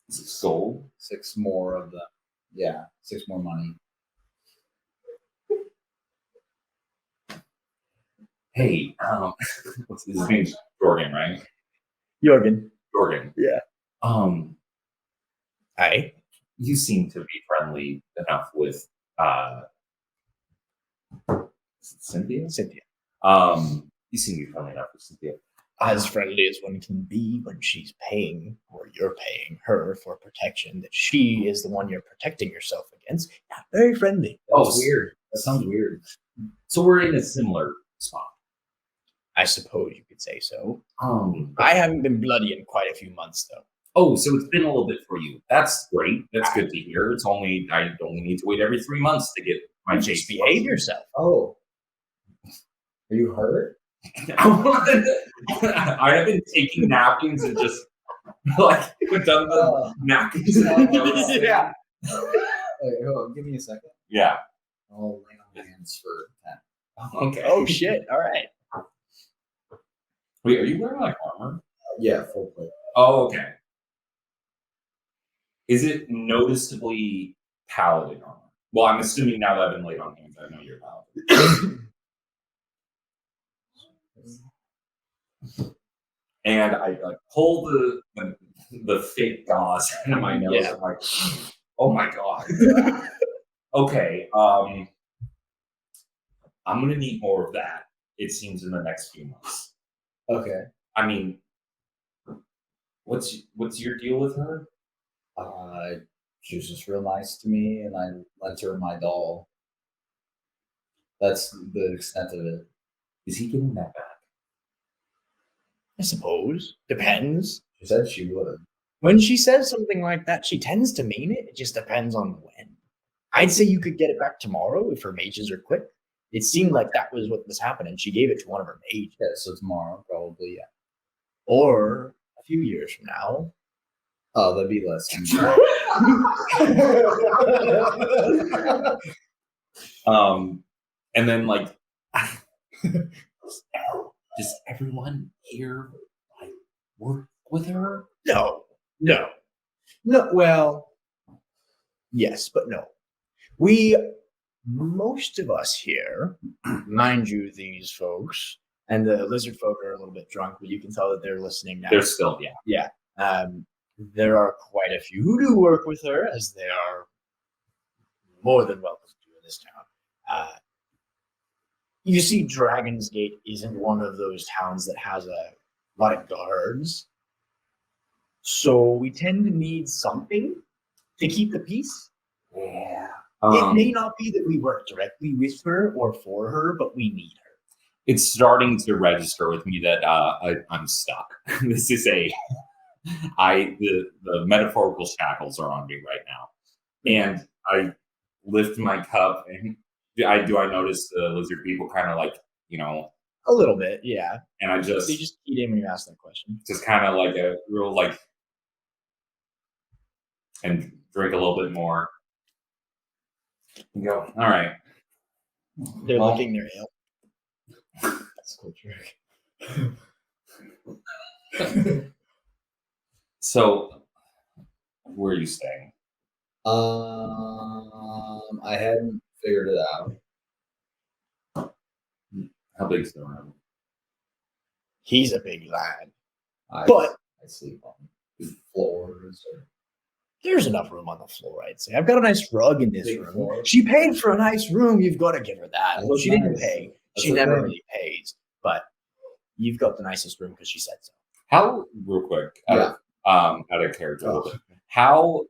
Soul. 6 more of them. Yeah, 6 more money. Hey, what's his name's Jorgen, right? Jorgen. Jorgen. Yeah. Hi. You seem to be friendly enough with Cynthia. Cynthia. You seem to be friendly enough with Cynthia. As friendly as one can be when she's paying, or you're paying her for protection, that she is the one you're protecting yourself against. Yeah, very friendly. That's weird. That sounds weird. So we're in a similar spot. I suppose you could say so. I haven't been bloody in quite a few months, though. Oh, so it's been a little bit for you. That's great. That's good to hear. I only need to wait every 3 months to get my Just behave yourself. Oh. Are you hurt? I have been taking napkins and just like done the napkins. Yeah. Wait, hold on, give me a second. Yeah. I'll lay on my hands for 10. Okay. Oh shit! All right. Wait, are you wearing like armor? Yeah, full plate. Oh, okay. Is it noticeably paladin armor? Well, I'm assuming now that I've been laid on hands, I know you're paladin. And I like pull the fake gauze out of my nose. Yeah. I'm like, oh my god. Okay. I'm gonna need more of that. It seems in the next few months. Okay. I mean, what's your deal with her? She was just real nice to me, and I lent her my doll. That's the extent of it. Is he getting that back? I suppose. Depends. She said she would. When she says something like that, she tends to mean it. It just depends on when. I'd say you could get it back tomorrow if her mages are quick. It seemed like that was what was happening. She gave it to one of her mages. Yeah, so tomorrow, probably, yeah. Or a few years from now. Oh, that'd be less. And then like, does everyone here like work with her? No. Well, yes, but no. Most of us here, mind you, these folks, and the lizard folk are a little bit drunk, but you can tell that they're listening now. They're still, yeah. There are quite a few who do work with her, as they are more than welcome to in this town. You see, Dragon's Gate isn't one of those towns that has a lot of guards. So we tend to need something to keep the peace. Yeah. It may not be that we work directly with her or for her, but we need her. It's starting to register with me that I'm stuck. This is the metaphorical shackles are on me right now, and I lift my cup, and I notice the lizard people kind of like, A little bit, yeah. And I They just eat in when you ask that question. just kind of like a real like, and drink a little bit more. And go, all right. They're Well, licking their ale. That's a cool trick. So, where are you staying? I hadn't figured it out. How big's the room? He's a big lad. I sleep on the floors. There's enough room on the floor, I'd say. I've got a nice rug in this Big room. floor. She paid for a nice room. You've got to give her that. Well, That's she didn't nice. pay. That's She never okay. really pays. But you've got the nicest room because she said so. How real quick? Out of character. Oh. How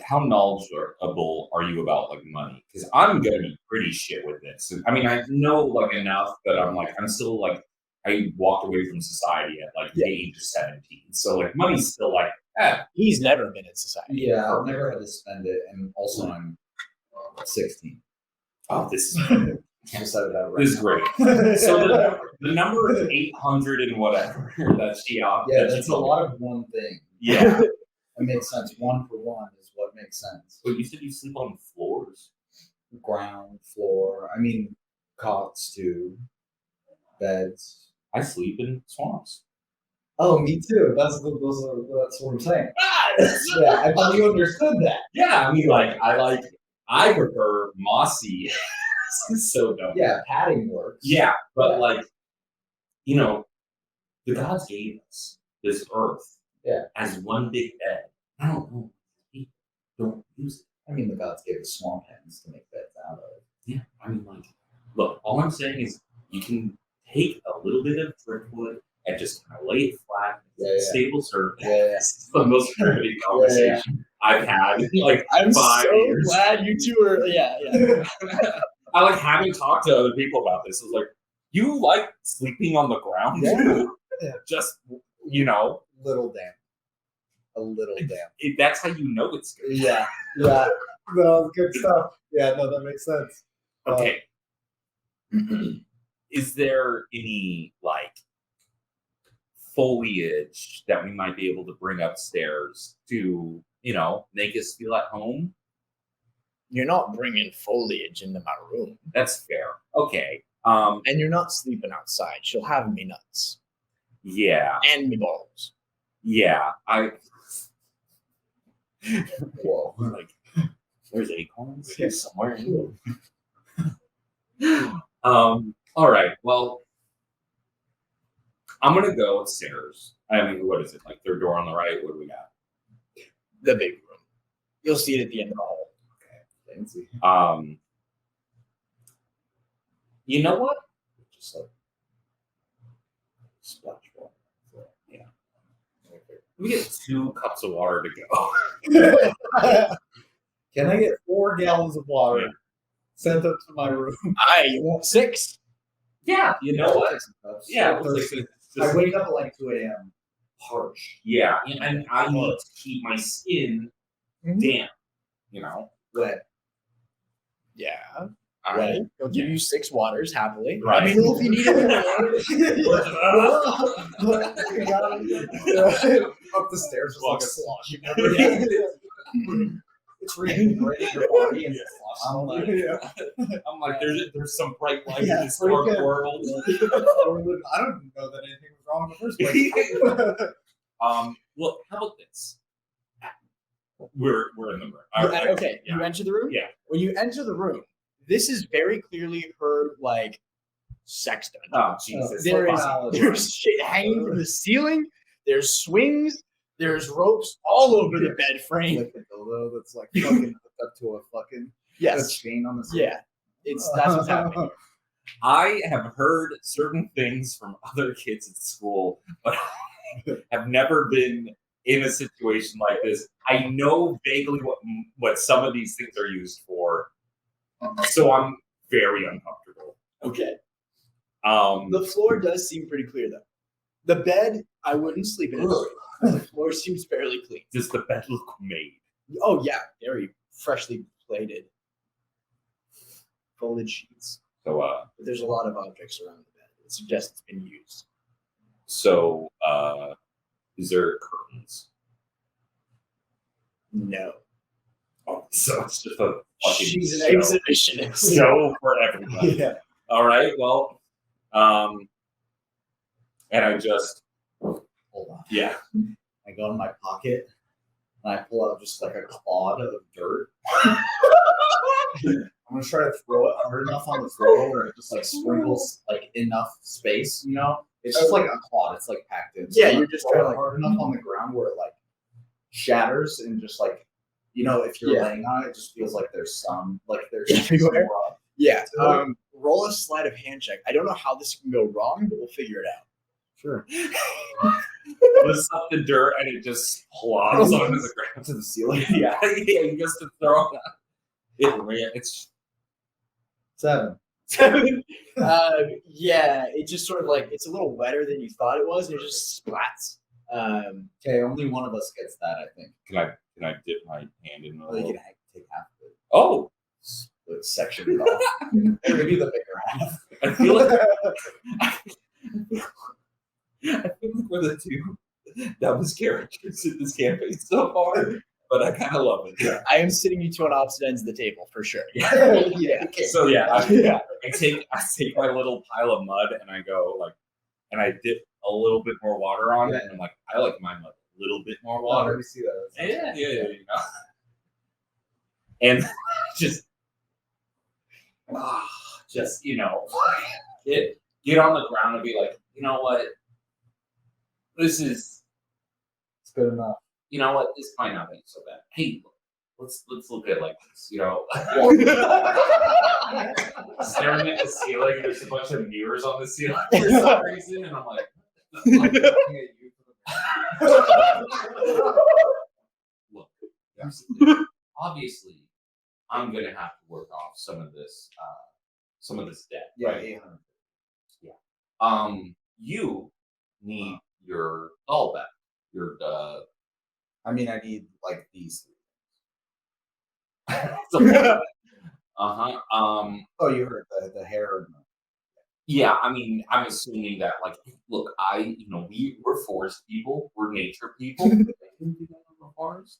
how knowledgeable are you about like money? Because I'm gonna be pretty shit with this. I mean, I know like enough, but I'm still like, I walked away from society at like the age of 17. So like money's still like, He's never been in society. Yeah, I've never had to spend it, and also I'm 16. oh, this Just out of that right is now. great. So the number is 800 and whatever that she Yeah, that she that's a told me. lot of one thing. Yeah. It makes sense. 1 for 1 is what makes sense. But you said you sleep on floors. Ground, floor. I mean, cots too. Beds. I sleep in swamps. Oh, me too. That's what I'm saying. Ah, Yeah, I thought you understood that. yeah, I mean, I prefer mossy. It's so dumb. Yeah, padding works. Yeah, but Yeah. the gods gave us this earth Yeah. as one big bed. I don't know. People don't use it. I mean, the gods gave us swamp hens to make beds out of. Yeah, I mean, look, all I'm saying is you can take a little bit of driftwood and just kind of lay it flat, stable surface. Yeah. It's the most primitive conversation I've had in like I'm 5 so years. glad you two are. Yeah. I like having talked to other people about this. I was like, you like sleeping on the ground? Yeah. Just, Little damp. A little damp. That's how you know it's good. Yeah. No, good stuff. Yeah, no, that makes sense. Okay. Is there any foliage that we might be able to bring upstairs to, make us feel at home? You're not bringing foliage into my room. That's fair. Okay. And you're not sleeping outside. She'll have me nuts. Yeah. And me balls. Yeah. Whoa. There's acorns somewhere. All right. Well, I'm gonna go upstairs. I mean, what is it? Third door on the right. What do we got? The big room. You'll see it at the end of the hall. Okay. Fancy. You know what? Just splash water. Yeah. We get 2 cups of water to go. Can I get 4 gallons of water sent up to my room? You want 6? Yeah. You know what? Yeah. I wake up at 2 a.m. Harsh. Yeah, and I need to keep my skin damp. Wet. Yeah. All right. He'll give you 6 waters happily. Right. Let me know if you need it. Up the stairs just like a slosh. It's reinvigorating your body and I'm like, there's some bright light in this pretty dark good. world. I don't know that anything was wrong in the first place. Well, how about this? We're in the room. All right. Okay, Yeah. you enter the room? Yeah. When you enter the room, this is very clearly her, sex dungeon. Oh, Jesus. There's shit hanging from the ceiling. There's swings. There's ropes all over the bed frame. Like a dildo that's fucking hooked up to a fucking chain on the ceiling. Yeah, that's what's happening. I have heard certain things from other kids at school, but I have never been in a situation like this. I know vaguely what some of these things are used for, so I'm very uncomfortable. Okay. The The floor does seem pretty clear, though. The bed, I wouldn't sleep in it. The floor seems fairly clean. Does the bed look made? Oh, yeah. Very freshly plated. Folded sheets. So, But there's a lot of objects around the bed that suggest it's been used. Is there curtains? No. Oh, so it's just a fucking She's show. an exhibitionist. Show for everybody. Yeah. All right. Well, and I just Hold on. yeah. I go in my pocket and I pull out just a clod of dirt. I'm gonna try to throw it hard enough on the floor where it just sprinkles enough space, It's just like a clod. It's packed in. Yeah, I'm you're gonna just throw trying it hard enough on the ground where it shatters and just if you're laying on it, it just feels like there's some there's Everywhere. some, Yeah. Roll a sleight of hand check. I don't know how this can go wrong, but we'll figure it out. Sure. Lift up the dirt and it just plods onto the ground. To the ceiling. Yeah, you just to throw it. It's 7. Yeah, it just sort of it's a little wetter than you thought it was, and it just splats. Okay, only one of us gets that, I think. Can I dip my hand in? Well, you can take half of it. Oh, Split section it off. Maybe the bigger half. I feel like we're the two dumbest characters in this campaign so far, but I kind of love it. Yeah. I am sitting you two on opposite ends of the table for sure. Yeah. Yeah. So I take my little pile of mud and I go and I dip a little bit more water on it. And I'm like, I like my mud a little bit more Let water. me see that. Yeah. You know? And just you know, get on the ground and be like, you know what, this is, It's good enough. you know what, this might not be so bad. Hey, let's look at it like this, you know. Staring at the ceiling, there's a bunch of mirrors on the ceiling for some reason, and I'm like, I'm looking at you. Look, obviously, I'm gonna have to work off some of this debt. Yeah, right? 800. You need your doll back. Your I mean, I need like these. Oh, You heard the hair. yeah. I mean, I'm assuming that, like, look, we're forest people. We're nature people. They can do that in the forest.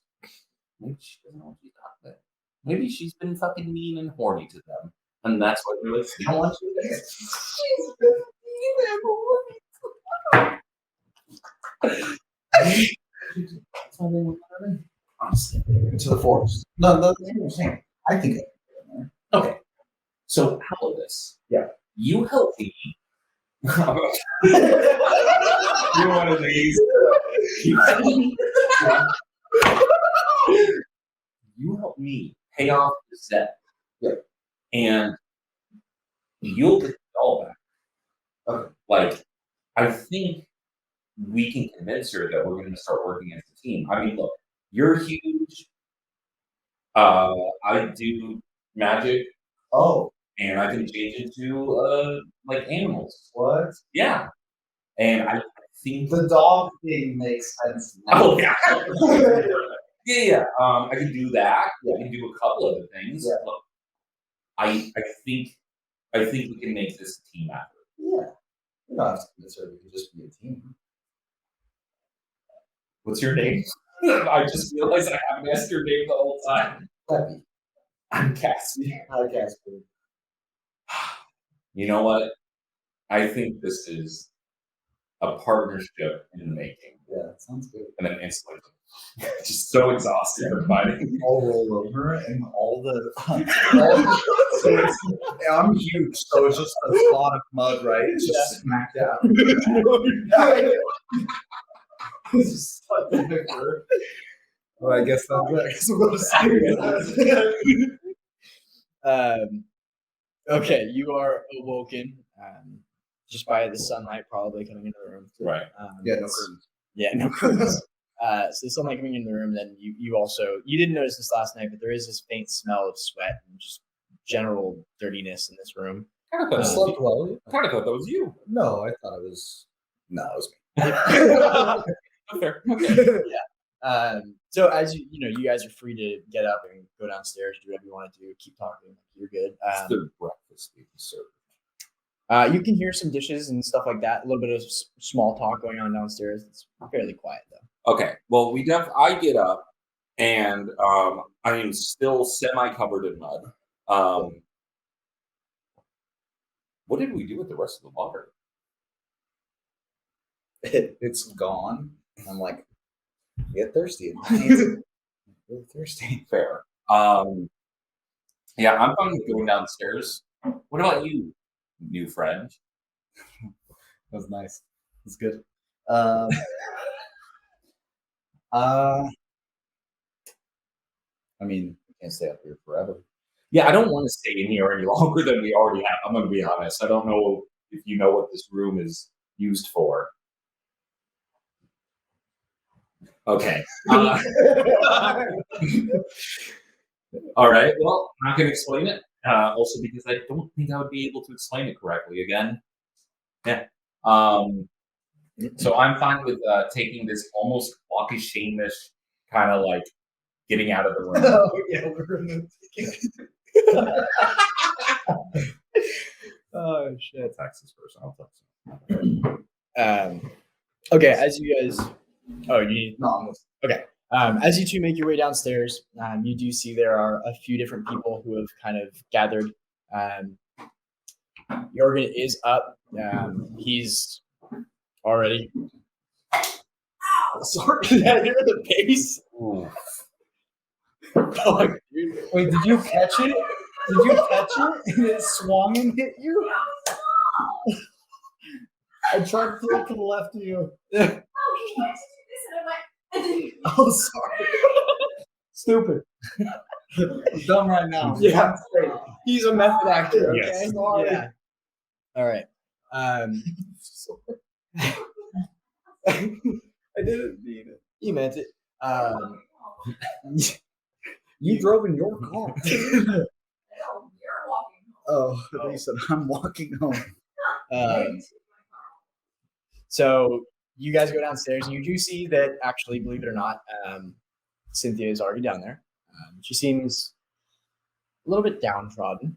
Maybe she doesn't know what she's got there. Maybe she's been fucking mean and horny to them, and that's what they're like. I want you to. She's been mean and horny to them. Honestly. To the forest. No, I think. Okay. So how about this? Yeah. You help me. You're one of these. You help me pay off the debt. Yeah. And you'll get it all back. Okay. Like, I think we can convince her that we're going to start working as a team. I mean, look, you're huge. I do magic. Oh, And I can change into like animals. what? Yeah. And I think The dog thing makes sense now. oh yeah. Yeah. I can do that. Yeah. I can do a couple other things. Yeah. Look, I think we can make this a team effort. Yeah. You don't have to convince her. We can just be a team. What's your name? I just realized I haven't asked your name the whole time. Peppy. I'm Cassie. Hi, Casper. You know what? I think this is a partnership in the making. Yeah, that sounds good. And then instantly, just so exhausted from fighting. I'll roll over and all the. So it's, I'm huge, so it's just a spot of mud, right? It's just smacked out. It's just like the Vicar. Well, I guess that's it. I guess we'll just Okay, you are awoken just by the sunlight probably coming into the room. Right. Yeah, no curtains. Yeah, no curtains. So the sunlight coming in the room, then you also, you didn't notice this last night, but there is this faint smell of sweat and just general dirtiness in this room. I kind of slept well. thought that was you. No, I thought it was. No, it was me. Okay. So as you guys are free to get up and go downstairs, do whatever you want to do, keep talking. You're good. It's the breakfast being served. You can hear some dishes and stuff like that. A little bit of small talk going on downstairs. It's fairly quiet though. Okay. Well, I get up and I am still semi-covered in mud. What did we do with the rest of the water? It's gone. I'm like, get thirsty. Really thirsty. Fair. Yeah, I'm fine with going downstairs. What about you, new friend? That was nice. That's good. I mean, I can't stay up here forever. Yeah, I don't want to stay in here any longer than we already have. I'm going to be honest. I don't know if you know what this room is used for. Okay. All right. Well, I'm not going to explain it. Also, because I don't think I would be able to explain it correctly again. Yeah. So I'm fine with taking this almost walkie shame-ish kind of like getting out of the room. Oh yeah, we're in the. Oh shit. Texas person. I'll text Okay, as you guys. Oh, you need. No, Okay. As you two make your way downstairs, you do see there are a few different people who have kind of gathered. Jorgen is up. He's already. Sorry. Yeah, you're the base. Sorry. Yeah, you're the base. Ooh. Fuck, dude. Wait, did you catch it? Did you catch it and it swung and hit you? I tried to throw it to the left of you. Oh, sorry. Stupid. I'm dumb right now. Yeah. He's a method actor. Okay. Yes. Sorry. Yeah. All right. I didn't mean it. You meant it. You drove in your car. Oh, they said I'm walking home. So you guys go downstairs and you do see that actually, believe it or not, Cynthia is already down there. She seems a little bit downtrodden.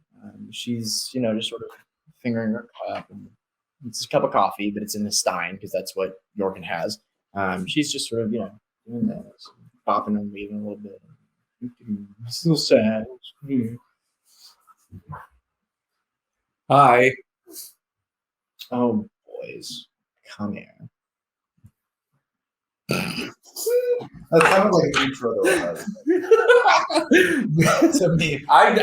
She's, just sort of fingering her cup. And it's a cup of coffee, but it's in a stein because that's what Yorkin has. She's just sort of, doing this, bopping and weaving a little bit. Still sad. Hi. Oh, boys, come here. That sounded like an intro though. To me. I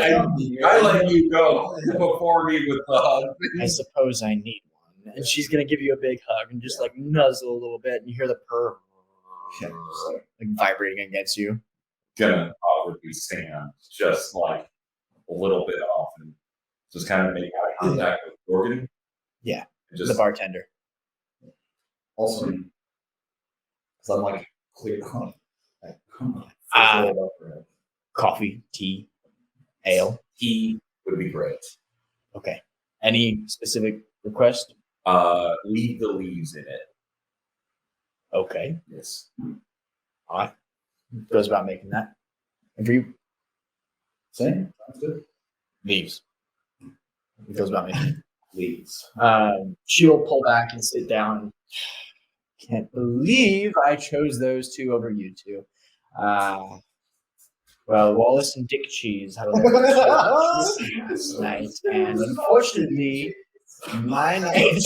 let you go before me with the hug. I suppose I need one. And she's gonna give you a big hug and just like nuzzle a little bit, and you hear the purr, like vibrating against you. Gonna awkwardly stand just like a little bit off and just kind of make eye contact with Morgan. Yeah, And just the bartender. Also, because I'm like clear on. Coffee, tea, ale. he would be great. Okay. Any specific request? Leave the leaves in it. Okay. Yes. All right. Goes about making that. And for you, Same. Sounds good. leaves. It goes about making it. Leaves. She'll pull back and sit down. Can't believe I chose those two over you two. Well, Wallace and Dick Cheese had a little last night, and unfortunately, my night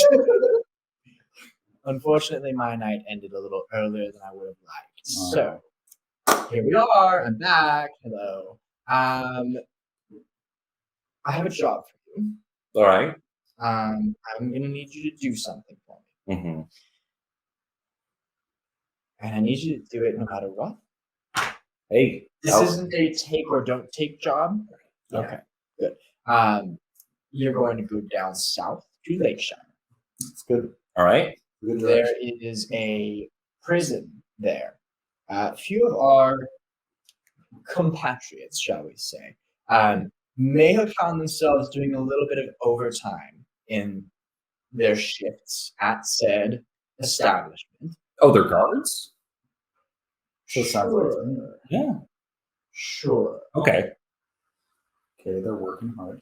ended a little earlier than I would have liked. So here we are. I'm back. Hello. I have a job for you. All right. I'm gonna need you to do something for me, Mm-hmm. and I need you to do it no matter what. Hey. This isn't a take or don't take job. Yeah. Okay, good. You're going to go down south to Lakeshire. It's good. All right. Good There direction. is a prison there. A few of our compatriots, shall we say, may have found themselves doing a little bit of overtime in their shifts at said establishment. Oh, they're guards? So it sounds like it's me. Yeah. Sure. Okay. Okay, they're working hard.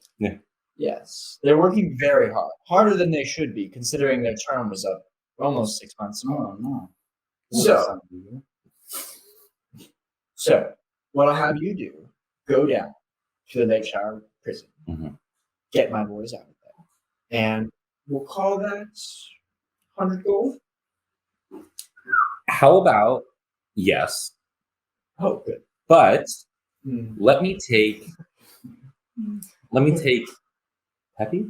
Yes. They're working very hard. Harder than they should be, considering their term was up almost 6 months ago. Oh no. So, what I'll have you do, go down to the Lakeshire prison, Mhm. get my boys out of there, and we'll call that 100 gold. How about yes, Oh, good. but Hmm. let me take Peppy?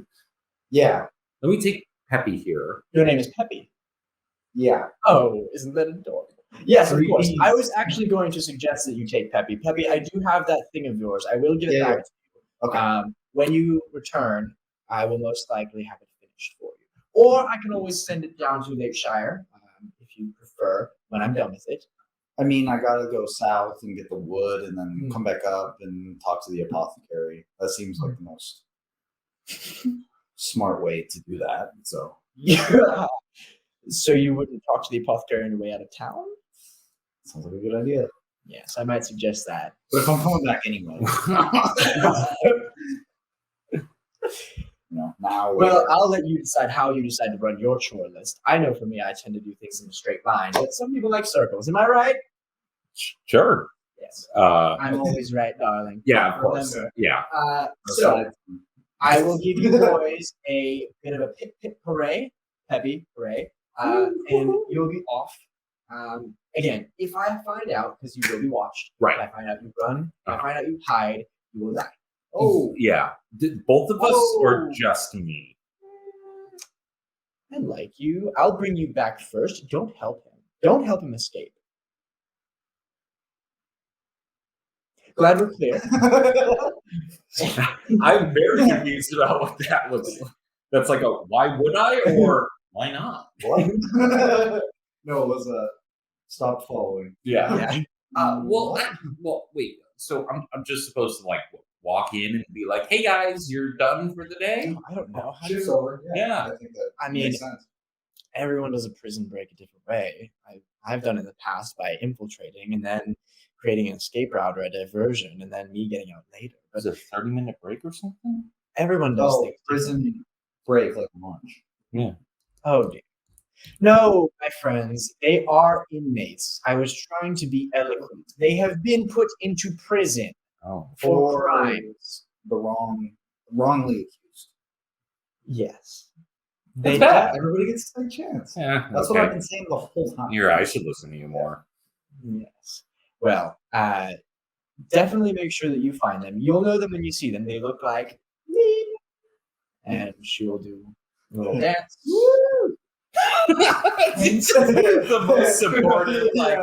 Yeah. Let me take Peppy here. Your name is Peppy. Yeah. Oh, isn't that adorable? Yes, of course. Please. I was actually going to suggest that you take Peppy. Peppy, I do have that thing of yours. I will give it Yeah. back to you. Okay. When you return, I will most likely have it finished for you. Or I can always send it down to Lakeshire, if you prefer, when I'm done with it. I mean, I gotta go south and get the wood, and then come back up and talk to the apothecary. That seems like the most smart way to do that. So Yeah. So you wouldn't talk to the apothecary on your way out of town? sounds like a good idea. Yes, I might suggest that. But if I'm coming back anyway, now. Well, I'll let you decide how you decide to run your chore list. I know for me, I tend to do things in a straight line, but some people like circles. Am I right? Sure. Yes. Uh, I'm always right, darling. yeah, of course. Remember. Yeah. So I will give you boys a bit of a pip pip hooray, Peppy hooray, and you'll be off. Again, if I find out, because you will be watched, Right. if I find out you run, if I find out you hide, you will die. Oh, yeah. Both of us or just me? I like you. I'll bring you back first. Don't help him. Don't help him escape. Glad we're clear. I'm very confused about what that was. That's like a why would I or why not? What? No, it was a stop following. Yeah. Well, wait. So I'm just supposed to like walk in and be like, "Hey guys, you're done for the day." No, I don't know. How Shift's do over. Yeah. I think that I mean, makes sense. everyone does a prison break a different way. I've done it in the past by infiltrating and then creating an escape route or a diversion, and then me getting out later. But Was it a 30-minute break or something? everyone does things differently. Prison break like lunch. Oh dear. No, my friends, they are inmates. I was trying to be eloquent. They have been put into prison Oh. for crimes. The wrongly accused. Yes. That's bad. Everybody gets a second chance. Yeah. That's what I've been saying the whole time. You're right. I should listen to you more. Yes. Well, definitely make sure that you find them. You'll know them when you see them. They look like me. And she will do a little dance. Woo! The most supportive, like,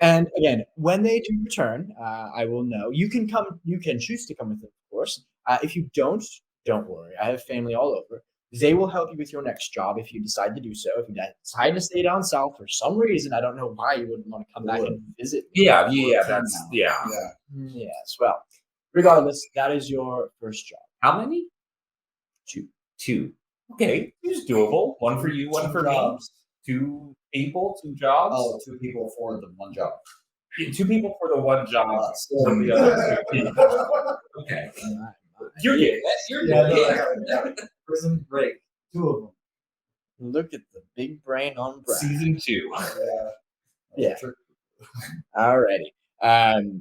and again, when they do return, I will know. You can come. You can choose to come with them, of course. If you don't worry. I have family all over. They will help you with your next job if you decide to do so. If you decide to stay down south for some reason, I don't know why you wouldn't want to come back and visit me. yeah. Yeah. Yes. Well, regardless, that is your first job. How many? Two. Okay, it's doable. One for you, one for me. 2 people, 2 jobs. Oh, 2 people for the one job. 2 people for the one job. For the other 2 people. Okay. You're getting it. You're getting it. Prison break. 2 of them. Look at the big brain on Brad. Season 2. Yeah. Alrighty.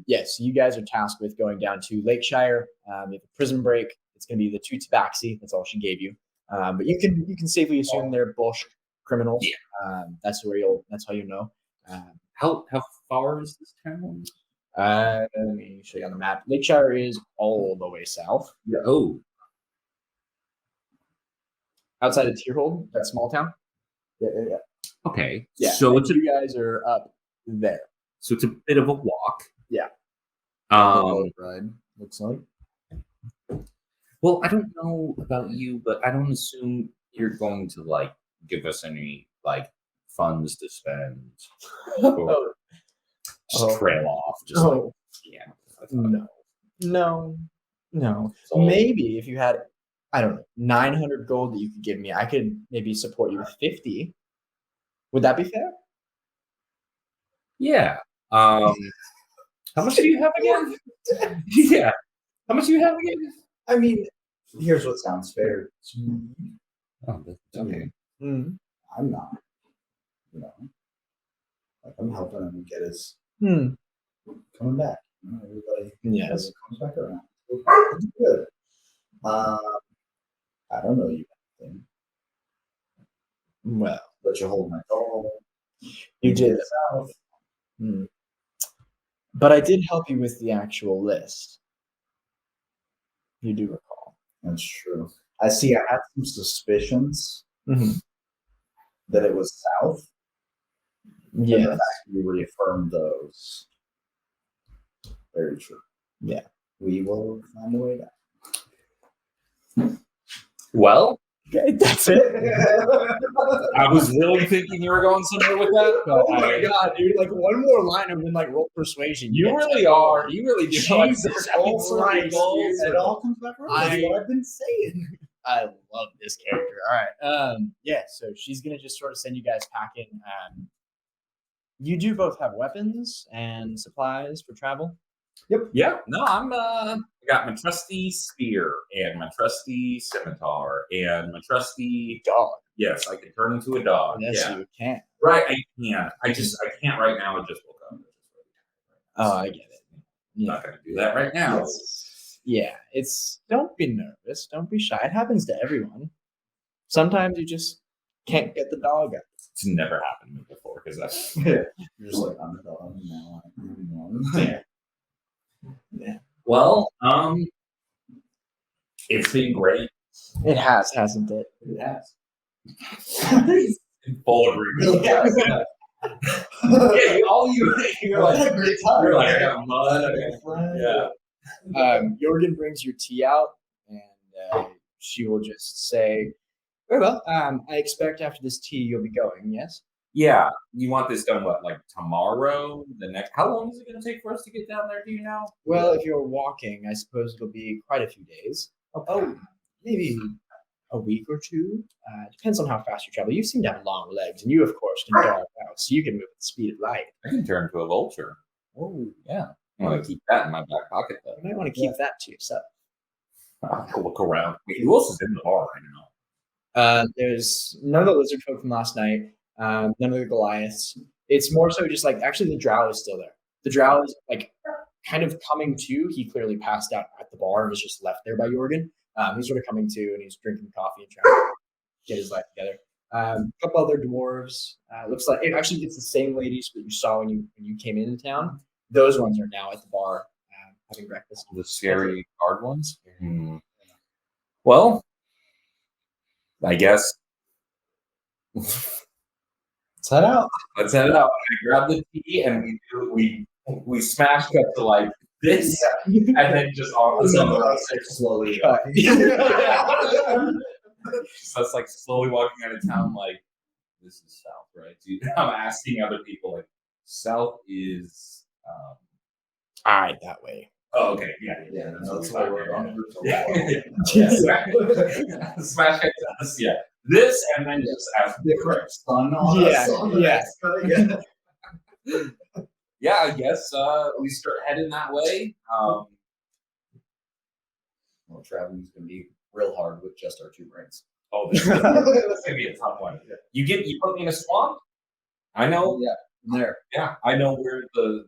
Yes, you guys are tasked with going down to Lakeshire. You have a prison break. It's going to be the 2 tabaxi. That's all she gave you. But you can safely assume they're bullshit criminals. Yeah. That's how you know. How far is this town? Let me show you on the map. Lakeshire is all the way south. Yeah. Oh. Outside of Tierhold, that small town. Yeah. Okay. Yeah. So and you guys are up there. So it's a bit of a walk. Yeah. Ride, looks like. Well, I don't know about you, but I don't assume you're going to like give us any like funds to spend or just trail off. Just like, yeah. No. So, Maybe if you had, I don't know, 900 gold that you could give me, I could maybe support you with 50. Would that be fair? yeah. How much do you have again? Yeah. How much do you have again? I mean, here's what sounds fair to me. Oh, that's okay. Mm. I'm not, like I'm helping him get his coming back. Everybody Yes. comes back around. It's good. I don't know you anything, Well, but you hold my call. you did. South. But I did help you with the actual list. You do recall. That's true. I see. I had some suspicions that it was south. Yes. And the fact you reaffirmed those. Very true. Yeah. We will find a way back. Well, Okay, that's it. I was really thinking you were going somewhere with that. But Oh my god, dude! Like one more line and then like roll persuasion. You really are. You really do. Jesus Also, Christ, dude. it all comes back around. That's what I've been saying. I love this character. All right. Yeah. So she's gonna just sort of send you guys packing. You do both have weapons and supplies for travel. Yep. Yeah. No, I got my trusty spear and my trusty scimitar and my trusty dog. Yes, I can turn into a dog. Yes, yeah. you can. Right, I can. I can't right now. I just woke up. Oh, I get it. I'm not gonna do that right now. Yes. Yeah, it's don't be nervous, don't be shy. It happens to everyone. Sometimes you just can't get the dog out. It's never happened to me before because that's You're just like, I'm a dog now. yeah. Well, it's been great. It has, hasn't it? It has. Full agreement. Yeah, you're like, Had a great time. you're like, I got mud. Yeah. Jorgen brings your tea out, and she will just say, "Very well. I expect after this tea you'll be going. Yes." Yeah. You want this done what, like tomorrow? The next? How long is it going to take for us to get down there? Do you know? Well, if you're walking, I suppose it'll be quite a few days. Oh, maybe a week or two. Depends on how fast you travel. You seem to have long legs, and you, of course, can dog out, so you can move at the speed of light. I can turn into a vulture. Oh, Yeah. I want to keep that in my back pocket though. you might want to keep that to yourself. I'll look around. Wait, who else is in the bar right now? There's none of the lizard folk from last night. None of the Goliaths. It's more so just like actually the Drow is still there. The Drow is like kind of coming to. He clearly passed out at the bar and was just left there by Jorgen. He's sort of coming to and he's drinking coffee and trying to get his life together. A couple other dwarves. Looks like it's the same ladies that you saw when you came into town. Those ones are now at the bar having breakfast. The scary guard ones. Well, I guess Let's head out. let's head out. I grab the tea and we smash cut to like this, and then just all of a sudden Slowly. so it's like slowly walking out of town. Like this is south, right? Dude, I'm asking other people like south is. All right, that way. Oh, okay, yeah. That's why we're on. Smash cut to us, yeah. This and then just ask Different sun on Yeah, us. On the yeah. next cut. yeah, I guess we start heading that way. Well, traveling's gonna be real hard with just our two brains. Oh, this is gonna be a tough one. You put me in a swamp. I know. Yeah, there. Yeah, I know where the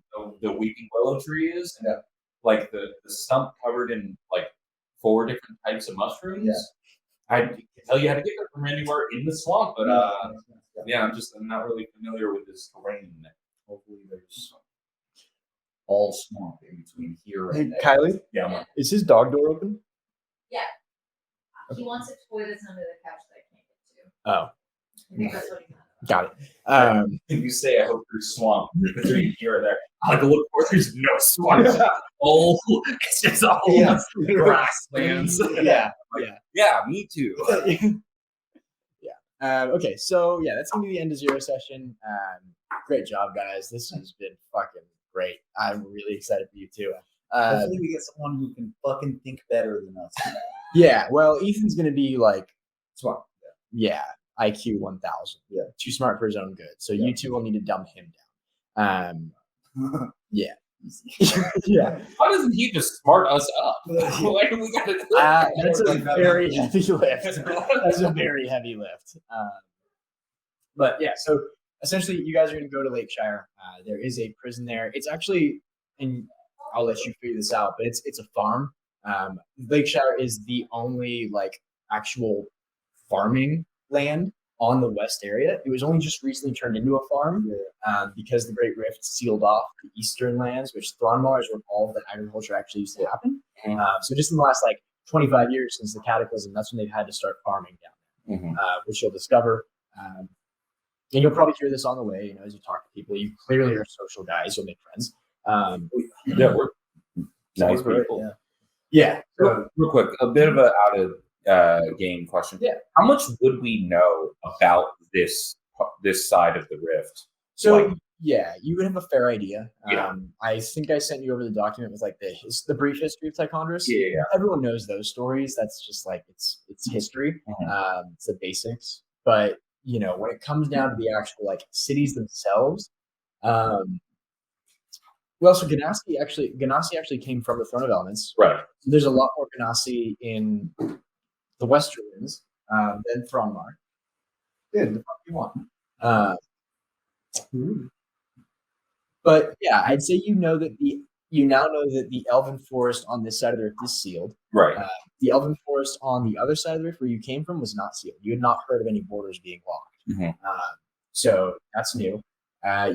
weeping willow tree is. Yeah. Like the stump covered in like 4 different types of mushrooms. Yeah. I can tell you how to get there from anywhere in the swamp, but yeah, I'm not really familiar with this terrain. Hopefully there's all swamp in between here Hey, and there. Kylie, Yeah. is his dog door open? He wants a toy that's under the couch that I can't get to. Oh, I think that's what he's on. got it. If you say I hope there's swamp between here and there, I can look for there's no swamp. Oh, it's just all grasslands. Yeah. Yeah, me too. Okay, so yeah, that's gonna be the end of Zero session. Great job, guys. This has been fucking great. I'm really excited for you too. Hopefully we get someone who can fucking think better than us. Yeah, well, Ethan's gonna be like, Smart. yeah, IQ 1000. Yeah. Too smart for his own good. So you two will need to dumb him down. Yeah. Yeah. Why doesn't he just smart us up? Why do we gotta do That's a very heavy lift. That's a very heavy lift. But yeah, so essentially, you guys are going to go to Lakeshire. There is a prison there. It's actually, and I'll let you figure this out, but it's a farm. Lakeshire is the only like actual farming land on the west area. It was only just recently turned into a farm because the Great Rift sealed off the eastern lands, which Thronmar is where all of the agriculture actually used to happen. So just in the last like 25 years since the Cataclysm, that's when they've had to start farming down there, which you'll discover. And you'll probably hear this on the way, you know, as you talk to people. You clearly are social guys. You'll make friends. Yeah, we're nice people. Yeah. Real quick, a bit of an out of game question. Yeah. How much would we know about this side of the rift? So yeah, you would have a fair idea. Yeah. I think I sent you over the document with like the brief history of Tycondrus. Yeah. Everyone knows those stories. That's just like it's history. Mhm. It's the basics. But you know, when it comes down to the actual like cities themselves, so Ganassi actually came from the Throne of Elements. Right. So there's a lot more Ganassi in the Westerlands than Thronmar. Good, the fuck you want. But yeah, I'd say you know that you now know that the elven forest on this side of the rift is sealed. Right. The elven forest on the other side of the rift where you came from was not sealed. You had not heard of any borders being locked. Mhm. So that's new.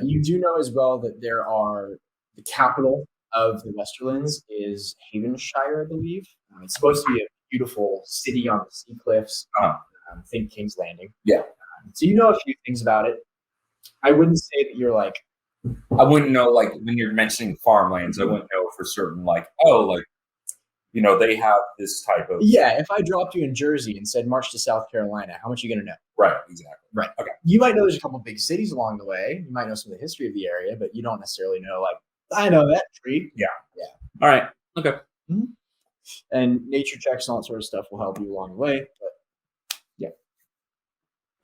You do know as well that there are the capital of the Westerlands is Havenshire, I believe. It's supposed to be a beautiful city on the sea cliffs. Think King's Landing. Yeah. So you know a few things about it. I wouldn't say that you're like, I wouldn't know, like, when you're mentioning farmlands, I wouldn't know for certain, like, oh, like, you know, they have this type of. yeah, if I dropped you in Jersey and said march to South Carolina, how much are you going to know? Right, exactly. Right. Okay. You might know there's a couple big cities along the way. You might know some of the history of the area, but you don't necessarily know, like, I know that tree. All right. Okay. And nature checks and all that sort of stuff will help you along the way. But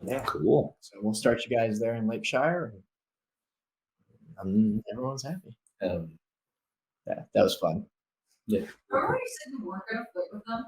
yeah. Cool. So we'll start you guys there in Lakeshire. And everyone's happy. That was fun. Remember when you said you weren't gonna flip with them?